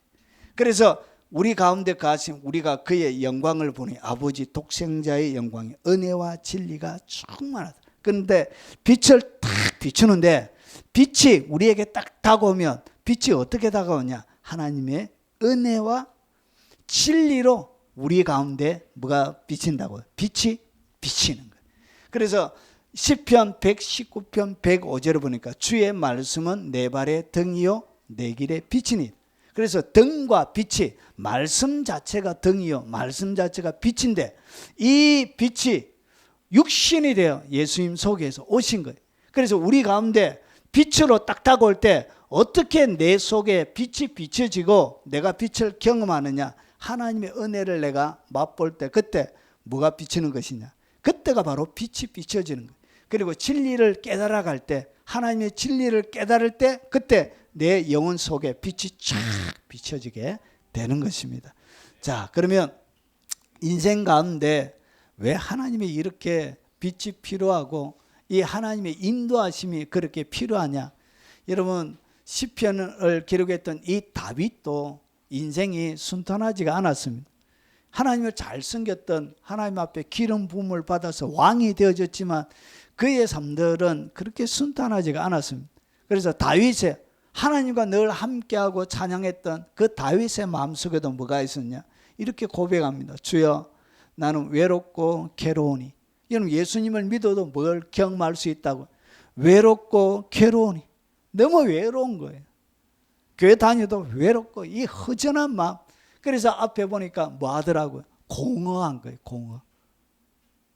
그래서 우리 가운데 가신, 우리가 그의 영광을 보니 아버지 독생자의 영광이 은혜와 진리가 충만하다. 그런데 빛을 딱 비추는데 빛이 우리에게 딱 다가오면 빛이 어떻게 다가오냐? 하나님의 은혜와 진리로 우리 가운데 뭐가 비친다고요? 빛이 비치는 거예요. 그래서 시편 119편 105절을 보니까 주의 말씀은 내 발의 등이요 내 길의 빛이니. 그래서 등과 빛이, 말씀 자체가 등이요 말씀 자체가 빛인데 이 빛이 육신이 되어 예수님 속에서 오신 거예요. 그래서 우리 가운데 빛으로 딱 다가올 때 어떻게 내 속에 빛이 비춰지고 내가 빛을 경험하느냐? 하나님의 은혜를 내가 맛볼 때 그때 뭐가 비치는 것이냐? 그때가 바로 빛이 비춰지는 거예요. 그리고 진리를 깨달아갈 때, 하나님의 진리를 깨달을 때 그때 내 영혼 속에 빛이 쫙 비춰지게 되는 것입니다. 자, 그러면 인생 가운데 왜 하나님이 이렇게 빛이 필요하고 이 하나님의 인도하심이 그렇게 필요하냐? 여러분, 시편을 기록했던 이 다윗도 인생이 순탄하지가 않았습니다. 하나님을 잘 섬겼던, 하나님 앞에 기름 부음을 받아서 왕이 되어졌지만 그의 삶들은 그렇게 순탄하지가 않았습니다. 그래서 다윗의, 하나님과 늘 함께하고 찬양했던 그 다윗의 마음속에도 뭐가 있었냐? 이렇게 고백합니다. 주여, 나는 외롭고 괴로우니. 여러분, 예수님을 믿어도 뭘 경험할 수 있다고? 외롭고 괴로우니. 너무 외로운 거예요. 교회 다녀도 외롭고 이 허전한 마음. 그래서 앞에 보니까 뭐 하더라고요? 공허한 거예요. 공허.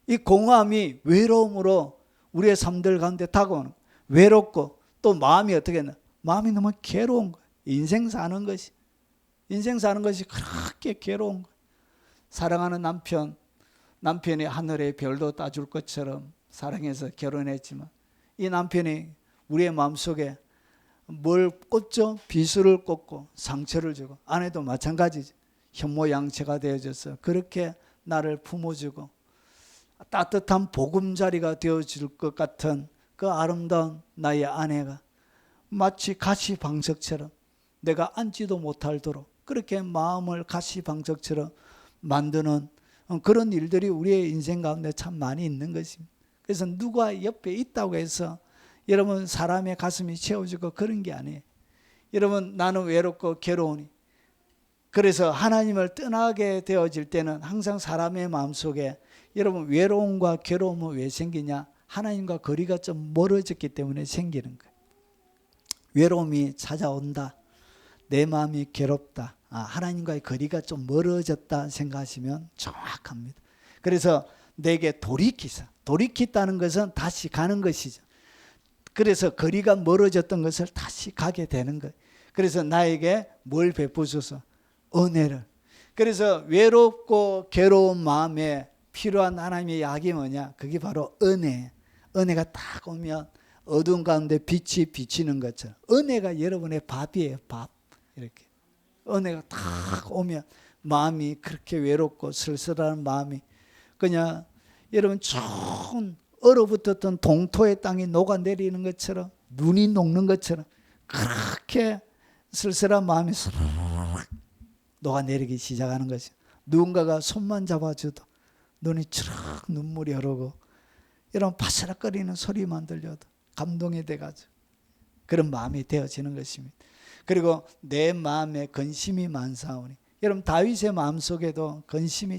이 공허함이 외로움으로 우리의 삶들 가운데 다가오는 거예요. 외롭고 또 마음이 어떻게 했나? 마음이 너무 괴로운 거예요. 인생 사는 것이 그렇게 괴로운 거예요. 사랑하는 남편이 하늘의 별도 따줄 것처럼 사랑해서 결혼했지만 이 남편이 우리의 마음속에 뭘 꽂죠? 비수를 꽂고 상처를 주고, 아내도 마찬가지죠. 현모양처가 되어져서 그렇게 나를 품어주고 따뜻한 보금자리가 되어줄 것 같은 그 아름다운 나의 아내가 마치 가시방석처럼 내가 앉지도 못할도록 그렇게 마음을 가시방석처럼 만드는 그런 일들이 우리의 인생 가운데 참 많이 있는 것입니다. 그래서 누가 옆에 있다고 해서 여러분 사람의 가슴이 채워지고 그런 게 아니에요. 여러분 나는 외롭고 괴로우니, 그래서 하나님을 떠나게 되어질 때는 항상 사람의 마음속에 여러분 외로움과 괴로움은 왜 생기냐? 하나님과 거리가 좀 멀어졌기 때문에 생기는 거예요. 외로움이 찾아온다, 내 마음이 괴롭다, 하나님과의 거리가 좀 멀어졌다 생각하시면 정확합니다. 그래서 내게 돌이키다는 것은 다시 가는 것이죠. 그래서 거리가 멀어졌던 것을 다시 가게 되는 거예요. 그래서 나에게 뭘 베푸소서? 은혜를. 그래서 외롭고 괴로운 마음에 필요한 하나님의 약이 뭐냐? 그게 바로 은혜. 은혜가 딱 오면 어두운 가운데 빛이 비치는 것처럼 은혜가 여러분의 밥이에요. 밥. 이렇게 은혜가 딱 오면 마음이 그렇게 외롭고 쓸쓸한 마음이 그냥 여러분 좋은 얼어붙었던 동토의 땅이 녹아내리는 것처럼, 눈이 녹는 것처럼 그렇게 쓸쓸한 마음이 스르륵 녹아내리기 시작하는 것이, 누군가가 손만 잡아줘도 눈이 추락 눈물이 흐르고 이런 바스락거리는 소리만 들려도 감동이 돼가지고 그런 마음이 되어지는 것입니다. 그리고 내 마음에 근심이 많사오니, 여러분 다윗의 마음속에도 근심이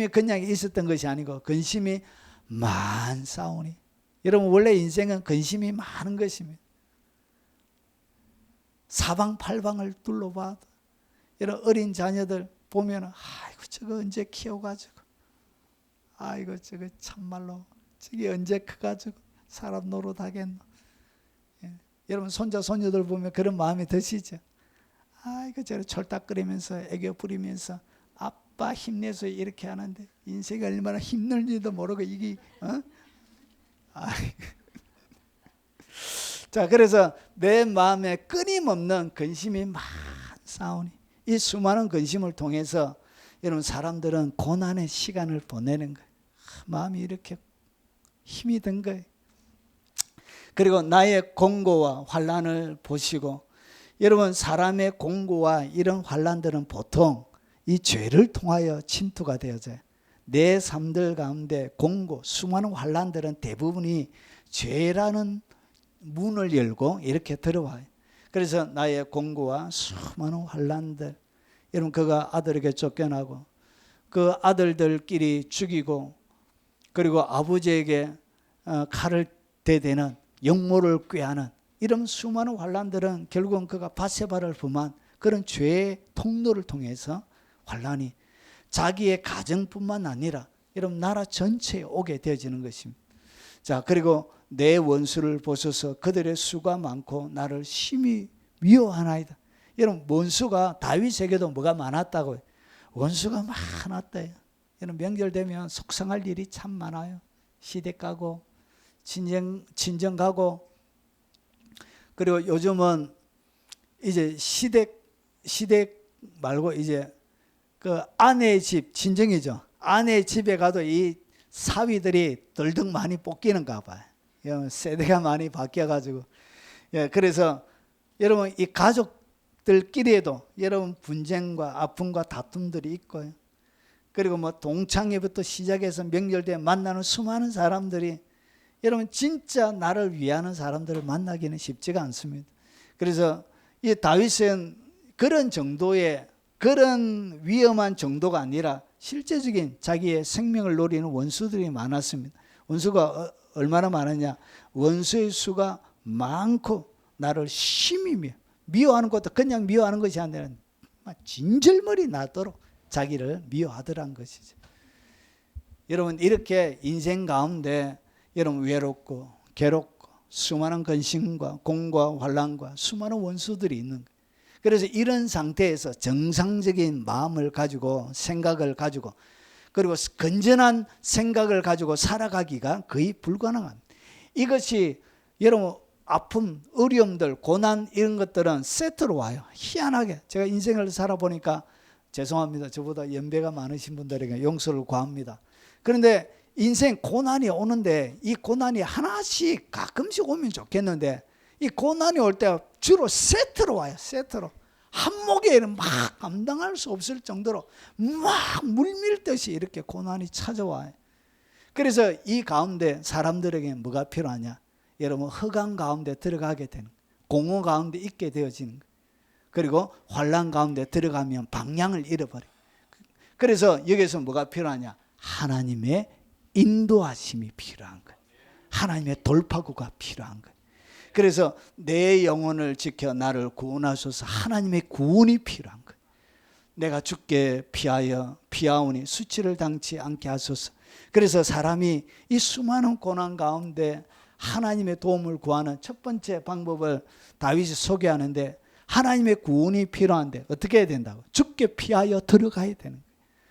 그냥 있었던 것이 아니고 근심이 많사오니, 여러분 원래 인생은 근심이 많은 것입니다. 사방팔방을 둘러봐도 이런 어린 자녀들 보면 아이고 저거 언제 키워가지고, 아이고 저거 참말로 저게 언제 커가지고 사람 노릇하겠노. 예. 여러분 손자 손녀들 보면 그런 마음이 드시죠. 아이고 저래 철딱거리면서 애교 부리면서 아빠 힘내서 이렇게 하는데 인생이 얼마나 힘들지도 모르고 이게 자, 그래서 내 마음에 끊임없는 근심이 많사오니, 이 수많은 근심을 통해서 여러분 사람들은 고난의 시간을 보내는 거예요. 마음이 이렇게 힘이 든 거예요. 그리고 나의 공고와 환난을 보시고, 여러분 사람의 공고와 이런 환난들은 보통 이 죄를 통하여 침투가 되어져요. 내 삶들 가운데 공고, 수많은 환난들은 대부분이 죄라는 문을 열고 이렇게 들어와요. 그래서 나의 공고와 수많은 환난들, 여러분 그가 아들에게 쫓겨나고 그 아들들끼리 죽이고, 그리고 아버지에게 칼을 대대는 영모를 꾀하는 이런 수많은 환난들은 결국은 그가 밧세바를 범한 그런 죄의 통로를 통해서 환난이 자기의 가정뿐만 아니라 여러분 나라 전체에 오게 되어지는 것입니다. 자, 그리고 내 원수를 보소서, 그들의 수가 많고 나를 심히 미워하나이다. 여러분 원수가 다윗에게도 뭐가 많았다고요? 원수가 많았대요. 여러분 명절 되면 속상할 일이 참 많아요. 시댁 가고 친정 가고, 그리고 요즘은 이제 시댁 말고 이제 그 아내의 집, 친정이죠. 아내의 집에 가도 이 사위들이 덜덜 많이 뽑기는가 봐요. 세대가 많이 바뀌어가지고. 예, 그래서 여러분 이 가족들끼리에도 여러분 분쟁과 아픔과 다툼들이 있고요. 그리고 뭐 동창회부터 시작해서 명절 때 만나는 수많은 사람들이 여러분 진짜 나를 위하는 사람들을 만나기는 쉽지가 않습니다. 그래서 이 다윗은 그런 정도의 그런 위험한 정도가 아니라 실제적인 자기의 생명을 노리는 원수들이 많았습니다. 원수가 얼마나 많았냐? 원수의 수가 많고 나를 심히 미워하는 것도 그냥 미워하는 것이 아니라 진절머리 나도록 자기를 미워하더란 것이죠. 여러분, 이렇게 인생 가운데 여러분 외롭고 괴롭고 수많은 근심과 공과 환난과 수많은 원수들이 있는 거예요. 그래서 이런 상태에서 정상적인 마음을 가지고 생각을 가지고 그리고 건전한 생각을 가지고 살아가기가 거의 불가능합니다. 이것이 여러분 아픔, 어려움들, 고난 이런 것들은 세트로 와요. 희한하게 제가 인생을 살아보니까 죄송합니다. 저보다 연배가 많으신 분들에게 용서를 구합니다. 그런데 인생 고난이 오는데 이 고난이 하나씩 가끔씩 오면 좋겠는데 이 고난이 올 때 주로 세트로 와요. 세트로. 한 목에는 막 감당할 수 없을 정도로 막 물밀듯이 이렇게 고난이 찾아와요. 그래서 이 가운데 사람들에게 뭐가 필요하냐? 여러분 흑암 가운데 들어가게 되는 거예요. 공허 가운데 있게 되어지는 거예요. 그리고 환난 가운데 들어가면 방향을 잃어버려요. 그래서 여기서 뭐가 필요하냐? 하나님의 인도하심이 필요한 거예요. 하나님의 돌파구가 필요한 거예요. 그래서 내 영혼을 지켜 나를 구원하소서 하나님의 구원이 필요한 거예요. 내가 죽게 피하오니 수치를 당치 않게 하소서. 그래서 사람이 이 수많은 고난 가운데 하나님의 도움을 구하는 첫 번째 방법을 다윗이 소개하는데 하나님의 구원이 필요한데 어떻게 해야 된다고? 죽게 피하여 들어가야 되는 거예요.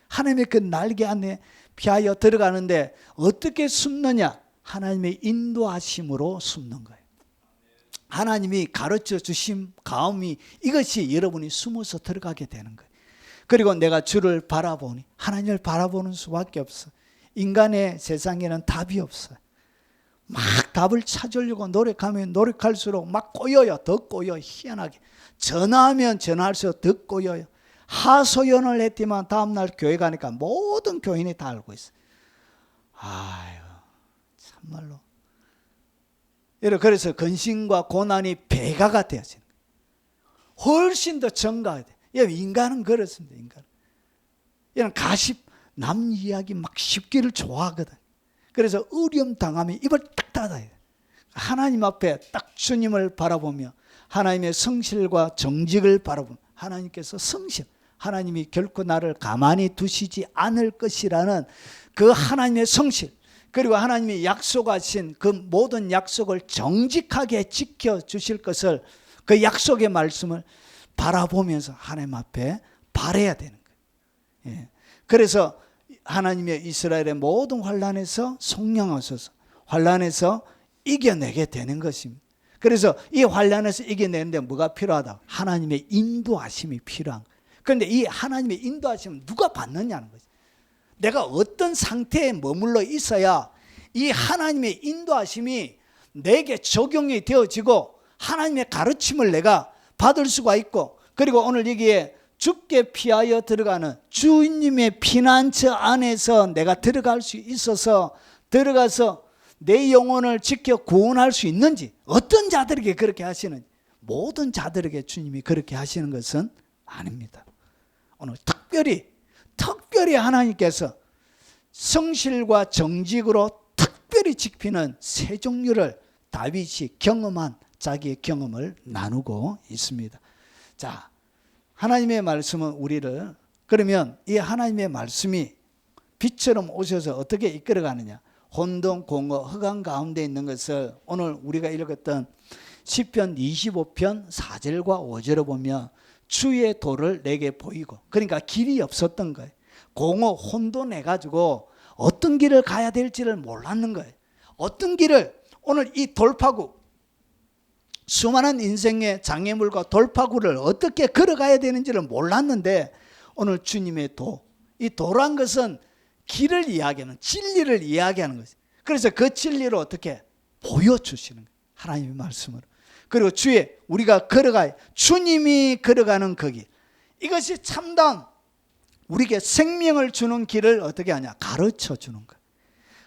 하나님의 그 날개 안에 피하여 들어가는데 어떻게 숨느냐? 하나님의 인도하심으로 숨는 거예요. 하나님이 가르쳐 주심 가움이 이것이 여러분이 숨어서 들어가게 되는 거예요. 그리고 내가 주를 바라보니 하나님을 바라보는 수밖에 없어. 인간의 세상에는 답이 없어요. 막 답을 찾으려고 노력하면 노력할수록 막 꼬여요. 더 꼬여. 희한하게 전화하면 전화할수록 더 꼬여요. 하소연을 했지만 다음날 교회 가니까 모든 교인이 다 알고 있어요. 아유 참말로. 그래서 근심과 고난이 배가가 되어지는 거예요. 훨씬 더 증가해야 돼요. 인간은 그렇습니다. 인간은. 이런 가십 남 이야기 막 쉽기를 좋아하거든. 그래서 어려움 당하면 입을 딱 닫아야 돼요. 하나님 앞에 딱 주님을 바라보며 하나님의 성실과 정직을 바라보며 하나님께서 성실, 하나님이 결코 나를 가만히 두시지 않을 것이라는 그 하나님의 성실, 그리고 하나님이 약속하신 그 모든 약속을 정직하게 지켜주실 것을 그 약속의 말씀을 바라보면서 하나님 앞에 바라야 되는 거예요. 예. 그래서 하나님의 이스라엘의 모든 환난에서 속량하소서 환난에서 이겨내게 되는 것입니다. 그래서 이 환난에서 이겨내는데 뭐가 필요하다? 하나님의 인도하심이 필요한 거예요. 그런데 이 하나님의 인도하심은 누가 받느냐는 거죠. 내가 어떤 상태에 머물러 있어야 이 하나님의 인도하심이 내게 적용이 되어지고 하나님의 가르침을 내가 받을 수가 있고, 그리고 오늘 여기에 죽게 피하여 들어가는 주님의 피난처 안에서 내가 들어갈 수 있어서 들어가서 내 영혼을 지켜 구원할 수 있는지, 어떤 자들에게 그렇게 하시는지, 모든 자들에게 주님이 그렇게 하시는 것은 아닙니다. 오늘 특별히 하나님께서 성실과 정직으로 특별히 지키는 세 종류를 다윗이 경험한 자기의 경험을 나누고 있습니다. 자, 하나님의 말씀은 우리를, 그러면 이 하나님의 말씀이 빛처럼 오셔서 어떻게 이끌어가느냐? 혼돈, 공허, 흑암 가운데 있는 것을 오늘 우리가 읽었던 시편 25편 4절과 5절을 보면 주의 도를 내게 보이고, 그러니까 길이 없었던 거예요. 공허, 혼돈해가지고 어떤 길을 가야 될지를 몰랐는 거예요. 어떤 길을, 오늘 이 돌파구, 수많은 인생의 장애물과 돌파구를 어떻게 걸어가야 되는지를 몰랐는데 오늘 주님의 도, 이 도란 것은 길을 이야기하는, 진리를 이야기하는 것이에요. 그래서 그 진리를 어떻게 보여주시는 거예요. 하나님의 말씀으로. 그리고 우리가 걸어가야, 주님이 걸어가는 그 길, 이것이 참담, 우리에게 생명을 주는 길을 어떻게 하냐? 가르쳐 주는 거예요.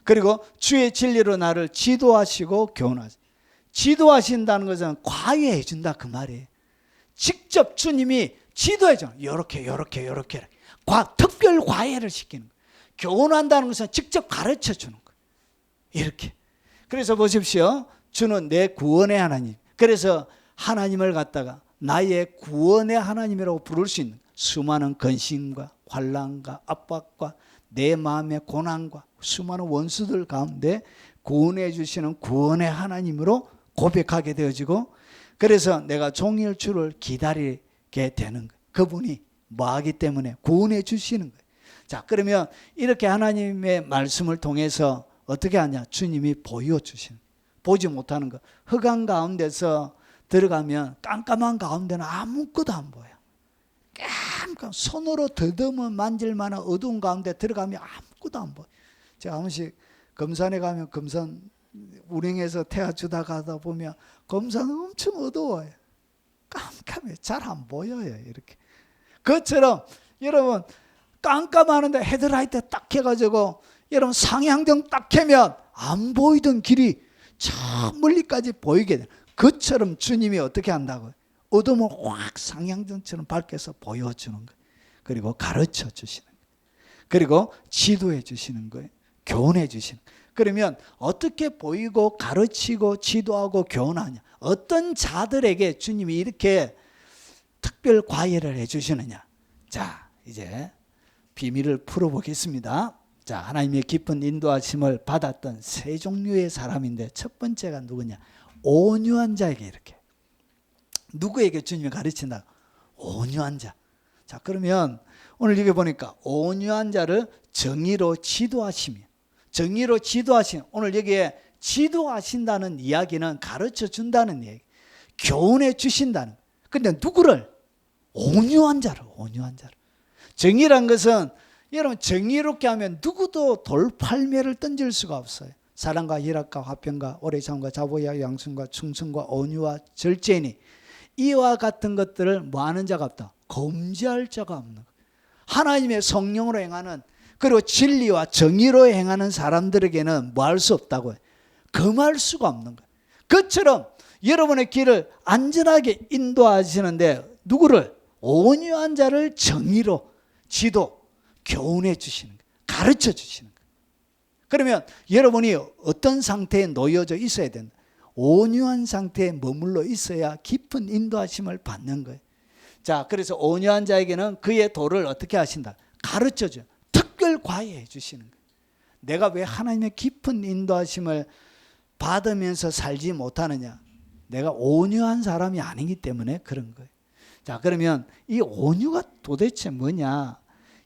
그리고 주의 진리로 나를 지도하시고 교훈하시고, 지도하신다는 것은 과외해 준다 그 말이에요. 직접 주님이 지도해 줘. 이렇게 특별 과외를 시키는 거예요. 교훈한다는 것은 직접 가르쳐 주는 거예요. 이렇게. 그래서 보십시오. 주는 내 구원의 하나님. 그래서 하나님을 갖다가 나의 구원의 하나님이라고 부를 수 있는 수많은 근심과 환난과 압박과 내 마음의 고난과 수많은 원수들 가운데 구원해 주시는 구원의 하나님으로 고백하게 되어지고, 그래서 내가 종일 주를 기다리게 되는 거예요. 그분이 뭐하기 때문에 구원해 주시는 거예요. 자, 그러면 이렇게 하나님의 말씀을 통해서 어떻게 하냐? 주님이 보여주시는 거예요. 보지 못하는 거. 흑암 가운데서 들어가면 깜깜한 가운데는 아무것도 안 보여. 깜깜, 손으로 더듬어 만질 만한 어두운 가운데 들어가면 아무것도 안 보여. 제가 한 번씩 금산에 가면 금산 운행해서 태워주다 가다 보면 금산은 엄청 어두워요. 깜깜해. 잘 안 보여요. 이렇게. 그것처럼 여러분 깜깜하는데 헤드라이트 딱 해가지고 여러분 상향등 딱 켜면 안 보이던 길이 저 멀리까지 보이게 돼. 그처럼 주님이 어떻게 한다고요? 어둠을 확 상향등처럼 밝혀서 보여주는 거예요. 그리고 가르쳐 주시는 거예요. 그리고 지도해 주시는 거예요. 교훈해 주시는 거예요. 그러면 어떻게 보이고 가르치고 지도하고 교훈하냐? 어떤 자들에게 주님이 이렇게 특별 과외를 해 주시느냐? 자, 이제 비밀을 풀어보겠습니다. 자, 하나님의 깊은 인도하심을 받았던 세 종류의 사람인데, 첫 번째가 누구냐? 온유한 자에게 이렇게. 누구에게 주님이 가르친다? 온유한 자. 자, 그러면 오늘 여기 보니까 온유한 자를 정의로 지도하시며, 정의로 지도하시며, 오늘 여기에 지도하신다는 이야기는 가르쳐 준다는 이야기, 교훈해 주신다는. 근데 누구를? 온유한 자를, 온유한 자를. 정의란 것은 여러분 정의롭게 하면 누구도 돌팔매를 던질 수가 없어요. 사랑과 희락과 화평과 오래 참과 자보와 양순과 충성과 온유와 절제니 이와 같은 것들을 뭐 하는 자가 없다? 검지할 자가 없는 거예요. 하나님의 성령으로 행하는, 그리고 진리와 정의로 행하는 사람들에게는 뭐 할 수 없다고요? 금할 수가 없는 거예요. 그처럼 여러분의 길을 안전하게 인도하시는데 누구를? 온유한 자를 정의로 지도, 교훈해 주시는 거예요. 가르쳐 주시는 거예요. 그러면 여러분이 어떤 상태에 놓여져 있어야 된다? 온유한 상태에 머물러 있어야 깊은 인도하심을 받는 거예요. 자, 그래서 온유한 자에게는 그의 도를 어떻게 하신다? 가르쳐 줘요. 특별 과외해 주시는 거예요. 내가 왜 하나님의 깊은 인도하심을 받으면서 살지 못하느냐? 내가 온유한 사람이 아니기 때문에 그런 거예요. 자, 그러면 이 온유가 도대체 뭐냐?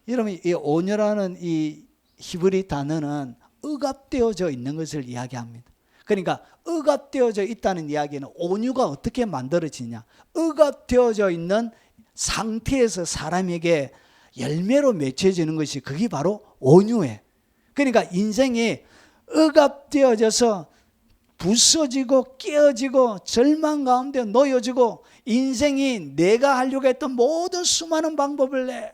여러분, 이 온유라는 이 히브리 단어는 억압되어져 있는 것을 이야기합니다. 그러니까 억압되어져 있다는 이야기는 온유가 어떻게 만들어지냐? 억압되어져 있는 상태에서 사람에게 열매로 맺혀지는 것이, 그게 바로 온유예요. 그러니까 인생이 억압되어져서 부서지고 깨어지고 절망 가운데 놓여지고, 인생이 내가 하려고 했던 모든 수많은 방법을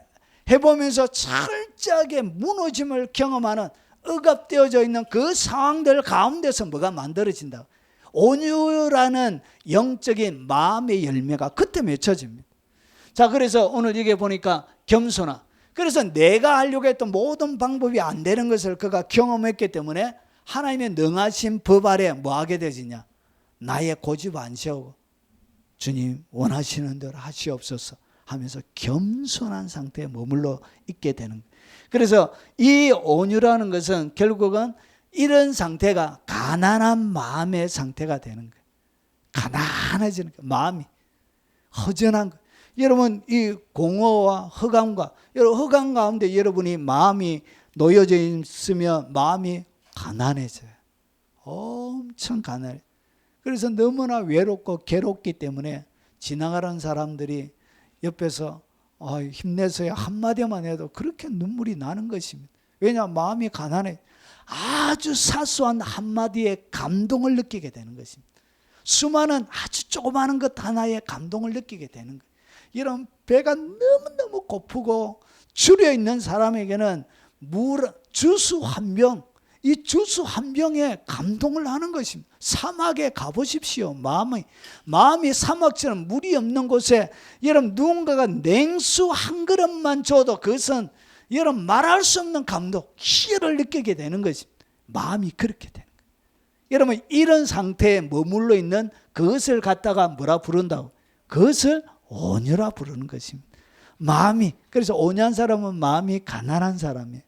해보면서 철저하게 무너짐을 경험하는, 억압되어져 있는 그 상황들 가운데서 뭐가 만들어진다? 온유라는 영적인 마음의 열매가 그때 맺혀집니다. 자, 그래서 오늘 여기 보니까 겸손함. 그래서 내가 하려고 했던 모든 방법이 안 되는 것을 그가 경험했기 때문에 하나님의 능하신 법 아래 뭐 하게 되지냐? 나의 고집 안 세우고 주님 원하시는 대로 하시옵소서 하면서 겸손한 상태에 머물러 있게 되는 거예요. 그래서 이 온유라는 것은 결국은 이런 상태가 가난한 마음의 상태가 되는 거예요. 가난해지는 거예요. 마음이 허전한 거예요. 여러분, 이 공허와 흑암과, 여러분 흑암 가운데 여러분이 마음이 놓여져 있으면 마음이 가난해져요. 엄청 가난해. 그래서 너무나 외롭고 괴롭기 때문에 지나가는 사람들이 옆에서 힘내세요 한마디만 해도 그렇게 눈물이 나는 것입니다. 왜냐? 마음이 가난해. 아주 사소한 한마디에 감동을 느끼게 되는 것입니다. 수많은 아주 조그마한 것 하나에 감동을 느끼게 되는 거예요. 이런 배가 너무너무 고프고 줄여 있는 사람에게는 주스 한 병, 이 주스 한 병에 감동을 하는 것입니다. 사막에 가보십시오. 마음이 사막처럼 물이 없는 곳에 여러분 누군가가 냉수 한 그릇만 줘도 그것은 여러분 말할 수 없는 감동, 희열을 느끼게 되는 것입니다. 마음이 그렇게 되는 거예요. 여러분 이런 상태에 머물러 있는 그것을 갖다가 뭐라 부른다고? 그것을 온유라 부르는 것입니다. 마음이, 그래서 온유한 사람은 마음이 가난한 사람이에요.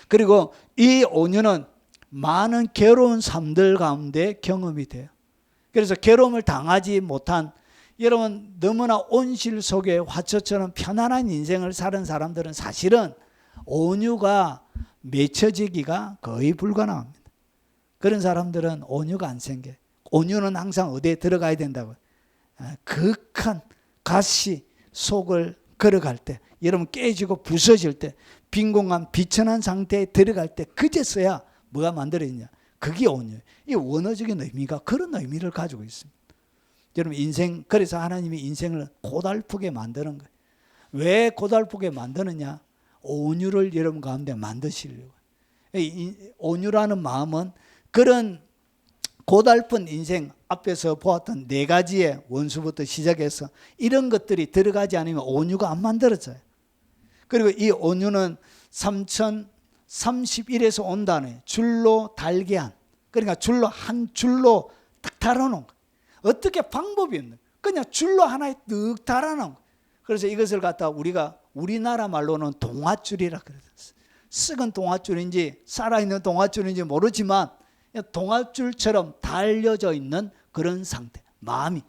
그리고 이 온유는 많은 괴로운 삶들 가운데 경험이 돼요. 그래서 괴로움을 당하지 못한, 여러분 너무나 온실 속에 화초처럼 편안한 인생을 사는 사람들은 사실은 온유가 맺혀지기가 거의 불가능합니다. 그런 사람들은 온유가 안 생겨요. 온유는 항상 어디에 들어가야 된다고요? 극한 가시 속을 걸어갈 때, 여러분 깨지고 부서질 때, 빈 공간 비천한 상태에 들어갈 때 그제서야 뭐가 만들어지냐? 그게 온유예요. 이 원어적인 의미가 그런 의미를 가지고 있습니다. 여러분 인생, 그래서 하나님이 인생을 고달프게 만드는 거예요. 왜 고달프게 만드느냐? 온유를 여러분 가운데 만드시려고. 온유라는 마음은 그런 고달픈 인생, 앞에서 보았던 네 가지의 원수부터 시작해서 이런 것들이 들어가지 않으면 온유가 안 만들어져요. 그리고 이 온유는 3031에서 온다는 줄로 달게 한, 그러니까 줄로 한 줄로 딱 달아놓은 거. 어떻게 방법이 없는, 그냥 줄로 하나에 뜩 달아놓은 거. 그래서 이것을 갖다 우리가 우리나라 말로는 동아줄이라 그랬어요. 썩은 동아줄인지 살아있는 동아줄인지 모르지만 동아줄처럼 달려져 있는 그런 상태, 마음이.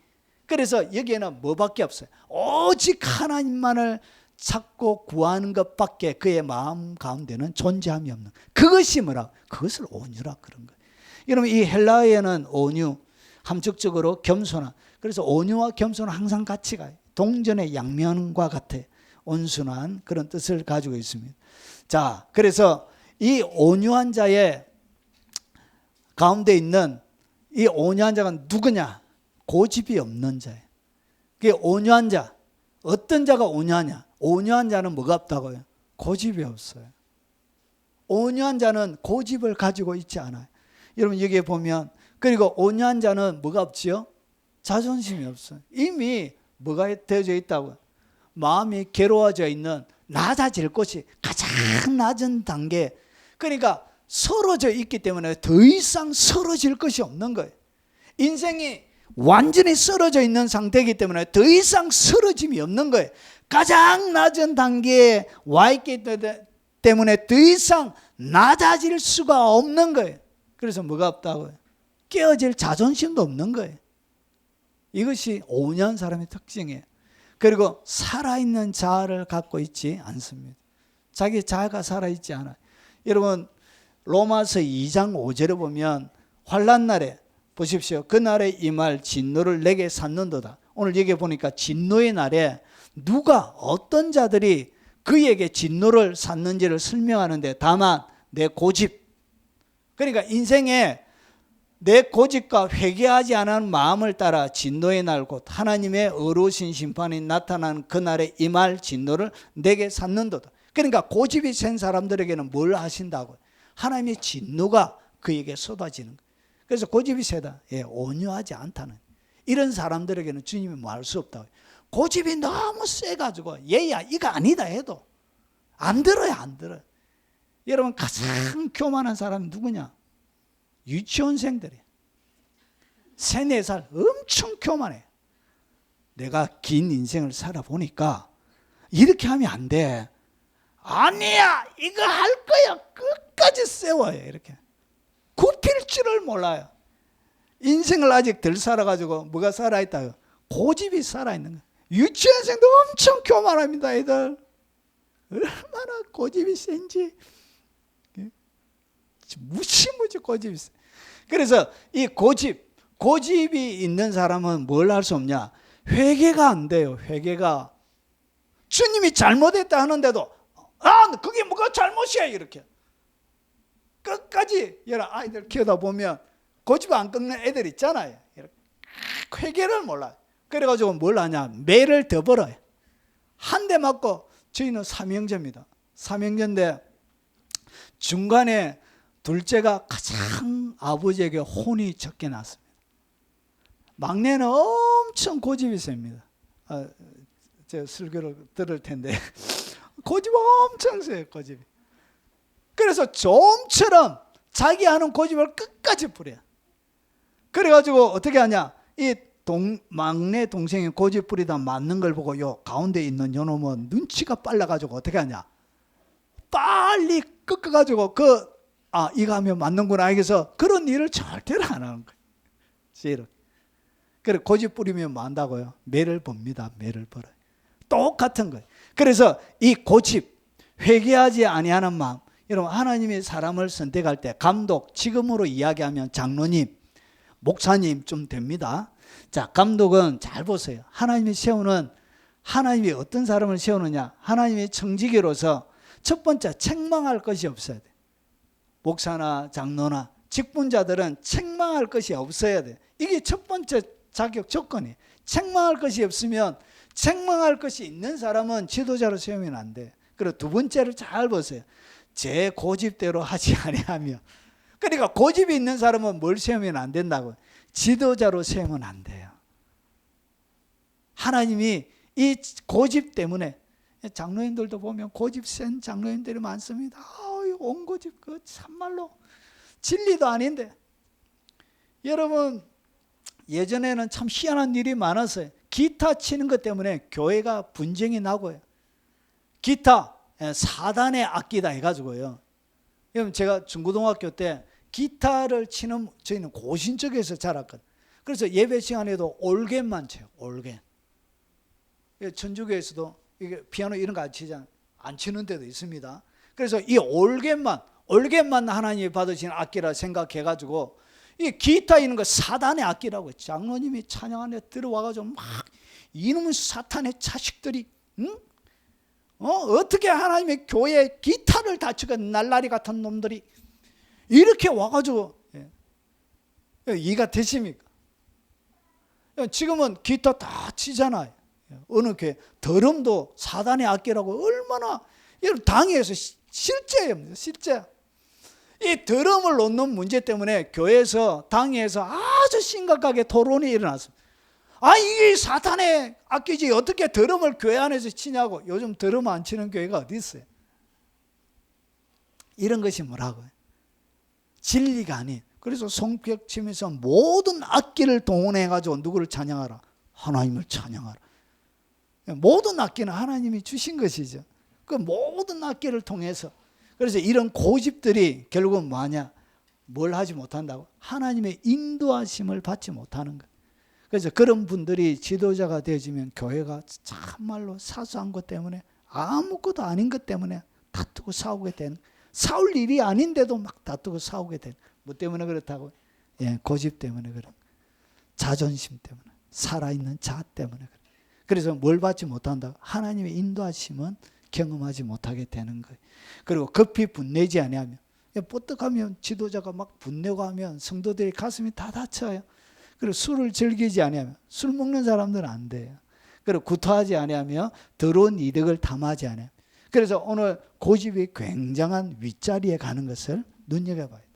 그래서 여기에는 뭐밖에 없어요? 오직 하나님만을 찾고 구하는 것밖에 그의 마음 가운데는 존재함이 없는, 그것이 뭐라? 그것을 온유라 그런 거예요. 여러분 이 헬라어에는 온유, 함축적으로 겸손한, 그래서 온유와 겸손은 항상 같이 가요. 동전의 양면과 같아 온순한 그런 뜻을 가지고 있습니다. 자, 그래서 이 온유한 자의 가운데 있는 이 온유한 자가 누구냐? 고집이 없는 자예요. 그게 온유한 자. 어떤 자가 온유하냐? 온유한 자는 뭐가 없다고요? 고집이 없어요. 온유한 자는 고집을 가지고 있지 않아요. 여러분 여기에 보면, 그리고 온유한 자는 뭐가 없지요? 자존심이 없어요. 이미 뭐가 되어져 있다고요? 마음이 괴로워져 있는, 낮아질 것이 가장 낮은 단계, 그러니까 서러져 있기 때문에 더 이상 서러질 것이 없는 거예요. 인생이 완전히 쓰러져 있는 상태이기 때문에 더 이상 쓰러짐이 없는 거예요. 가장 낮은 단계에 와 있기 때문에 더 이상 낮아질 수가 없는 거예요. 그래서 뭐가 없다고요? 깨어질 자존심도 없는 거예요. 이것이 온유한 사람의 특징이에요. 그리고 살아있는 자아를 갖고 있지 않습니다. 자기 자아가 살아있지 않아요. 여러분 로마서 2장 5절에 보면 환난 날에 보십시오. 그날에 임할 진노를 내게 샀는도다. 오늘 여기 보니까 진노의 날에 누가 어떤 자들이 그에게 진노를 샀는지를 설명하는데, 다만 내 고집, 그러니까 인생에 내 고집과 회개하지 않은 마음을 따라 진노의 날 곧 하나님의 의로우신 심판이 나타나는 그날에 임할 진노를 내게 샀는도다. 그러니까 고집이 센 사람들에게는 뭘 하신다고요? 하나님의 진노가 그에게 쏟아지는 거예요. 그래서 고집이 세다, 온유하지 않다는, 이런 사람들에게는 주님이 뭐 할 수 없다고. 고집이 너무 세가지고 얘야 이거 아니다 해도 안 들어요, 안 들어요. 여러분 가장 교만한 사람이 누구냐? 유치원생들이에요. 3, 4살 엄청 교만해. 내가 긴 인생을 살아보니까 이렇게 하면 안 돼. 아니야, 이거 할 거야. 끝까지 세워요. 이렇게 굽힐 줄을 몰라요. 인생을 아직 덜 살아가지고 뭐가 살아있다고? 고집이 살아있는 거예요. 유치원생도 엄청 교만합니다. 애들 얼마나 고집이 센지, 무시무시 고집이 세. 그래서 이 고집이 있는 사람은 뭘 할 수 없냐? 회개가 안 돼요. 회개가. 주님이 잘못했다 하는데도 그게 뭐가 잘못이야 이렇게 끝까지. 여러 아이들 키우다 보면 고집 안 꺾는 애들 있잖아요. 이렇게 회개를 몰라요. 그래가지고 뭘 하냐? 매를 더 벌어요. 한 대 맞고, 저희는 삼형제입니다. 삼형제인데 중간에 둘째가 가장 아버지에게 혼이 적게 났습니다. 막내는 엄청 고집이 셉니다. 제가 설교를 들을 텐데 고집이 엄청 세요. 고집이. 그래서 좀처럼 자기 하는 고집을 끝까지 부려. 그래가지고 어떻게 하냐, 이 막내 동생이 고집 부리다 맞는 걸 보고 요 가운데 있는 요놈은 눈치가 빨라가지고 어떻게 하냐, 빨리 꺾어가지고 이거 하면 맞는구나 알겠어. 그런 일을 절대로 안 하는 거예요. 그래 고집 부리면 만다고요? 매를 봅니다. 매를 벌어요. 똑같은 거예요. 그래서 이 고집, 회개하지 아니하는 마음, 여러분 하나님이 사람을 선택할 때 감독, 지금으로 이야기하면 장로님, 목사님 좀 됩니다. 자, 감독은 잘 보세요. 하나님이 어떤 사람을 세우느냐, 하나님의 청지기로서 첫 번째 책망할 것이 없어야 돼. 목사나 장로나 직분자들은 책망할 것이 없어야 돼. 이게 첫 번째 자격 조건이에요. 책망할 것이 없으면, 책망할 것이 있는 사람은 지도자로 세우면 안 돼. 그리고 두 번째를 잘 보세요. 제 고집대로 하지 아니하며. 그러니까 고집이 있는 사람은 뭘 세우면 안 된다고? 지도자로 세우면 안 돼요. 하나님이 이 고집 때문에, 장로님들도 보면 고집 센 장로님들이 많습니다. 온 고집, 참말로 진리도 아닌데. 여러분 예전에는 참 희한한 일이 많았어요. 기타 치는 것 때문에 교회가 분쟁이 나고요. 기타 사단의 악기다 해가지고요. 여러분 제가 중고등학교 때 기타를 치는, 저희는 고신 쪽에서 자랐거든요. 그래서 예배 시간에도 올겐만 쳐요. 올겐. 천주교에서도 이게 피아노 이런 거 안 치잖아요. 안 치는 데도 있습니다. 그래서 이 올겐만 하나님이 받으신 악기라 생각해가지고, 이 기타 있는 거 사단의 악기라고 장로님이 찬양 안에 들어와가지고 막 이놈의 사탄의 자식들이, 응? 어떻게 하나님의 교회에 기타를 다치고 날라리 같은 놈들이 이렇게 와가지고, 이해가 되십니까? 지금은 기타 다 치잖아요. 어느 교회 드럼도 사단의 악기라고 얼마나, 여러분 당에서 실제예요. 실제. 이 드럼을 놓는 문제 때문에 교회에서, 당회에서 아주 심각하게 토론이 일어났습니다. 이게 사탄의 악기지 어떻게 드럼을 교회 안에서 치냐고. 요즘 드럼 안 치는 교회가 어디 있어요? 이런 것이 뭐라고요? 진리가 아닌. 그래서 성벽 치면서 모든 악기를 동원해가지고 누구를 찬양하라? 하나님을 찬양하라. 모든 악기는 하나님이 주신 것이죠. 그 모든 악기를 통해서. 그래서 이런 고집들이 결국은 뭐냐? 뭘 하지 못한다고? 하나님의 인도하심을 받지 못하는 거예요. 그래서 그런 분들이 지도자가 되어지면 교회가 참말로 사소한 것 때문에, 아무것도 아닌 것 때문에 다투고 싸우게 되는, 싸울 일이 아닌데도 막 다투고 싸우게 되는. 뭐 때문에 그렇다고? 고집 때문에 그런, 자존심 때문에, 살아있는 자 때문에 그런. 그래서 뭘 받지 못한다고? 하나님의 인도하심은 경험하지 못하게 되는 거예요. 그리고 급히 분내지 아니하면, 뽀떡하면 지도자가 막 분내고 하면 성도들이 가슴이 다 다쳐요. 그리고 술을 즐기지 아니하면, 술 먹는 사람들은 안 돼요. 그리고 구토하지 아니하며 더러운 이득을 탐하지 아니하며. 그래서 오늘 고집이 굉장한 윗자리에 가는 것을 눈여겨봐야 돼요.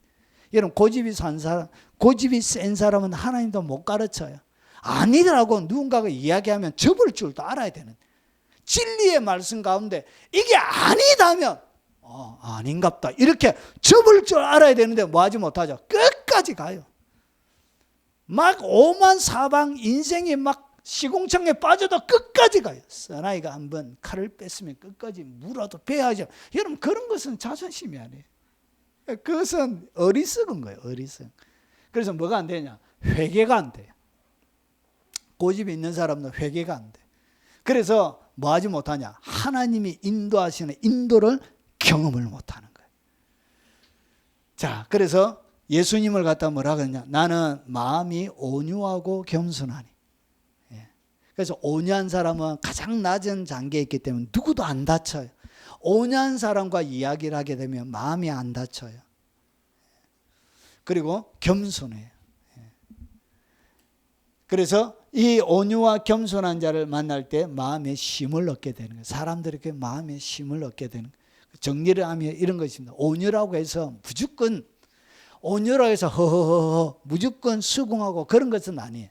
여러분 고집이 센 사람은 하나님도 못 가르쳐요. 아니라고 누군가가 이야기하면 접을 줄도 알아야 되는, 진리의 말씀 가운데 이게 아니다면 아닌갑다 이렇게 접을 줄 알아야 되는데 뭐 하지 못하죠. 끝까지 가요. 막 오만사방 인생이 막 시궁창에 빠져도 끝까지 가요. 사나이가 한번 칼을 뺐으면 끝까지 물어도 베야죠. 여러분 그런 것은 자존심이 아니에요. 그것은 어리석은 거예요. 어리석. 그래서 뭐가 안 되냐? 회개가 안 돼요. 고집이 있는 사람은 회개가 안 돼. 그래서 뭐 하지 못하냐? 하나님이 인도하시는 인도를 경험을 못하는 거예요. 자, 그래서 예수님을 갖다 뭐라 그러냐? 나는 마음이 온유하고 겸손하니. 그래서 온유한 사람은 가장 낮은 단계에 있기 때문에 누구도 안 다쳐요. 온유한 사람과 이야기를 하게 되면 마음이 안 다쳐요. 그리고 겸손해요. 그래서 이 온유와 겸손한 자를 만날 때 마음의 쉼을 얻게 되는 거예요. 사람들에게 마음의 쉼을 얻게 되는 거예요. 정리를 하면 이런 것입니다. 온유라고 해서 무조건, 온유라고 해서 허허허 무조건 수긍하고 그런 것은 아니에요.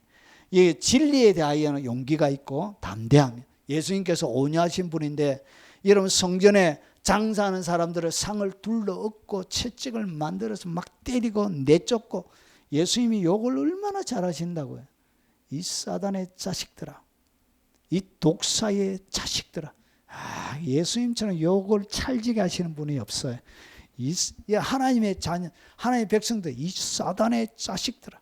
이 진리에 대하여는 용기가 있고 담대함이에요. 예수님께서 온유하신 분인데, 여러분 성전에 장사하는 사람들을 상을 둘러엎고 채찍을 만들어서 막 때리고 내쫓고 예수님이 욕을 얼마나 잘하신다고요. 이 사단의 자식들아, 이 독사의 자식들아. 예수님처럼 욕을 찰지게 하시는 분이 없어요. 이 하나님의 자녀, 하나님의 백성들, 이 사단의 자식들아,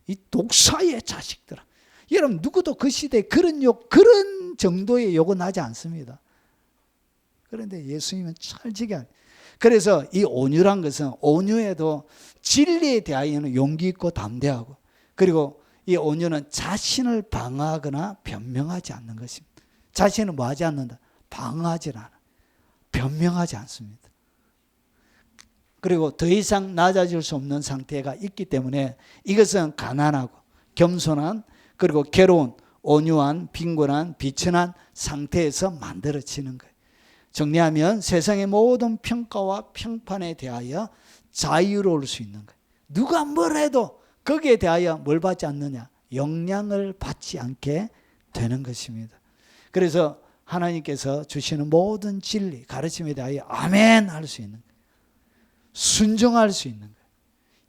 이 독사의 자식들아. 여러분 누구도 그 시대에 그런 욕, 그런 정도의 욕은 하지 않습니다. 그런데 예수님은 찰지게 하는. 그래서 이 온유란 것은, 온유에도 진리에 대하여는 용기 있고 담대하고, 그리고 이 온유는 자신을 방어하거나 변명하지 않는 것입니다. 자신은 뭐 하지 않는다? 방어하지 않아. 변명하지 않습니다. 그리고 더 이상 낮아질 수 없는 상태가 있기 때문에 이것은 가난하고 겸손한, 그리고 괴로운, 온유한, 빈곤한, 비천한 상태에서 만들어지는 거예요. 정리하면 세상의 모든 평가와 평판에 대하여 자유로울 수 있는 거예요. 누가 뭘 해도 거기에 대하여 뭘 받지 않느냐? 영향을 받지 않게 되는 것입니다. 그래서 하나님께서 주시는 모든 진리, 가르침에 대하여 아멘 할 수 있는 거예요. 순종할 수 있는 거예요.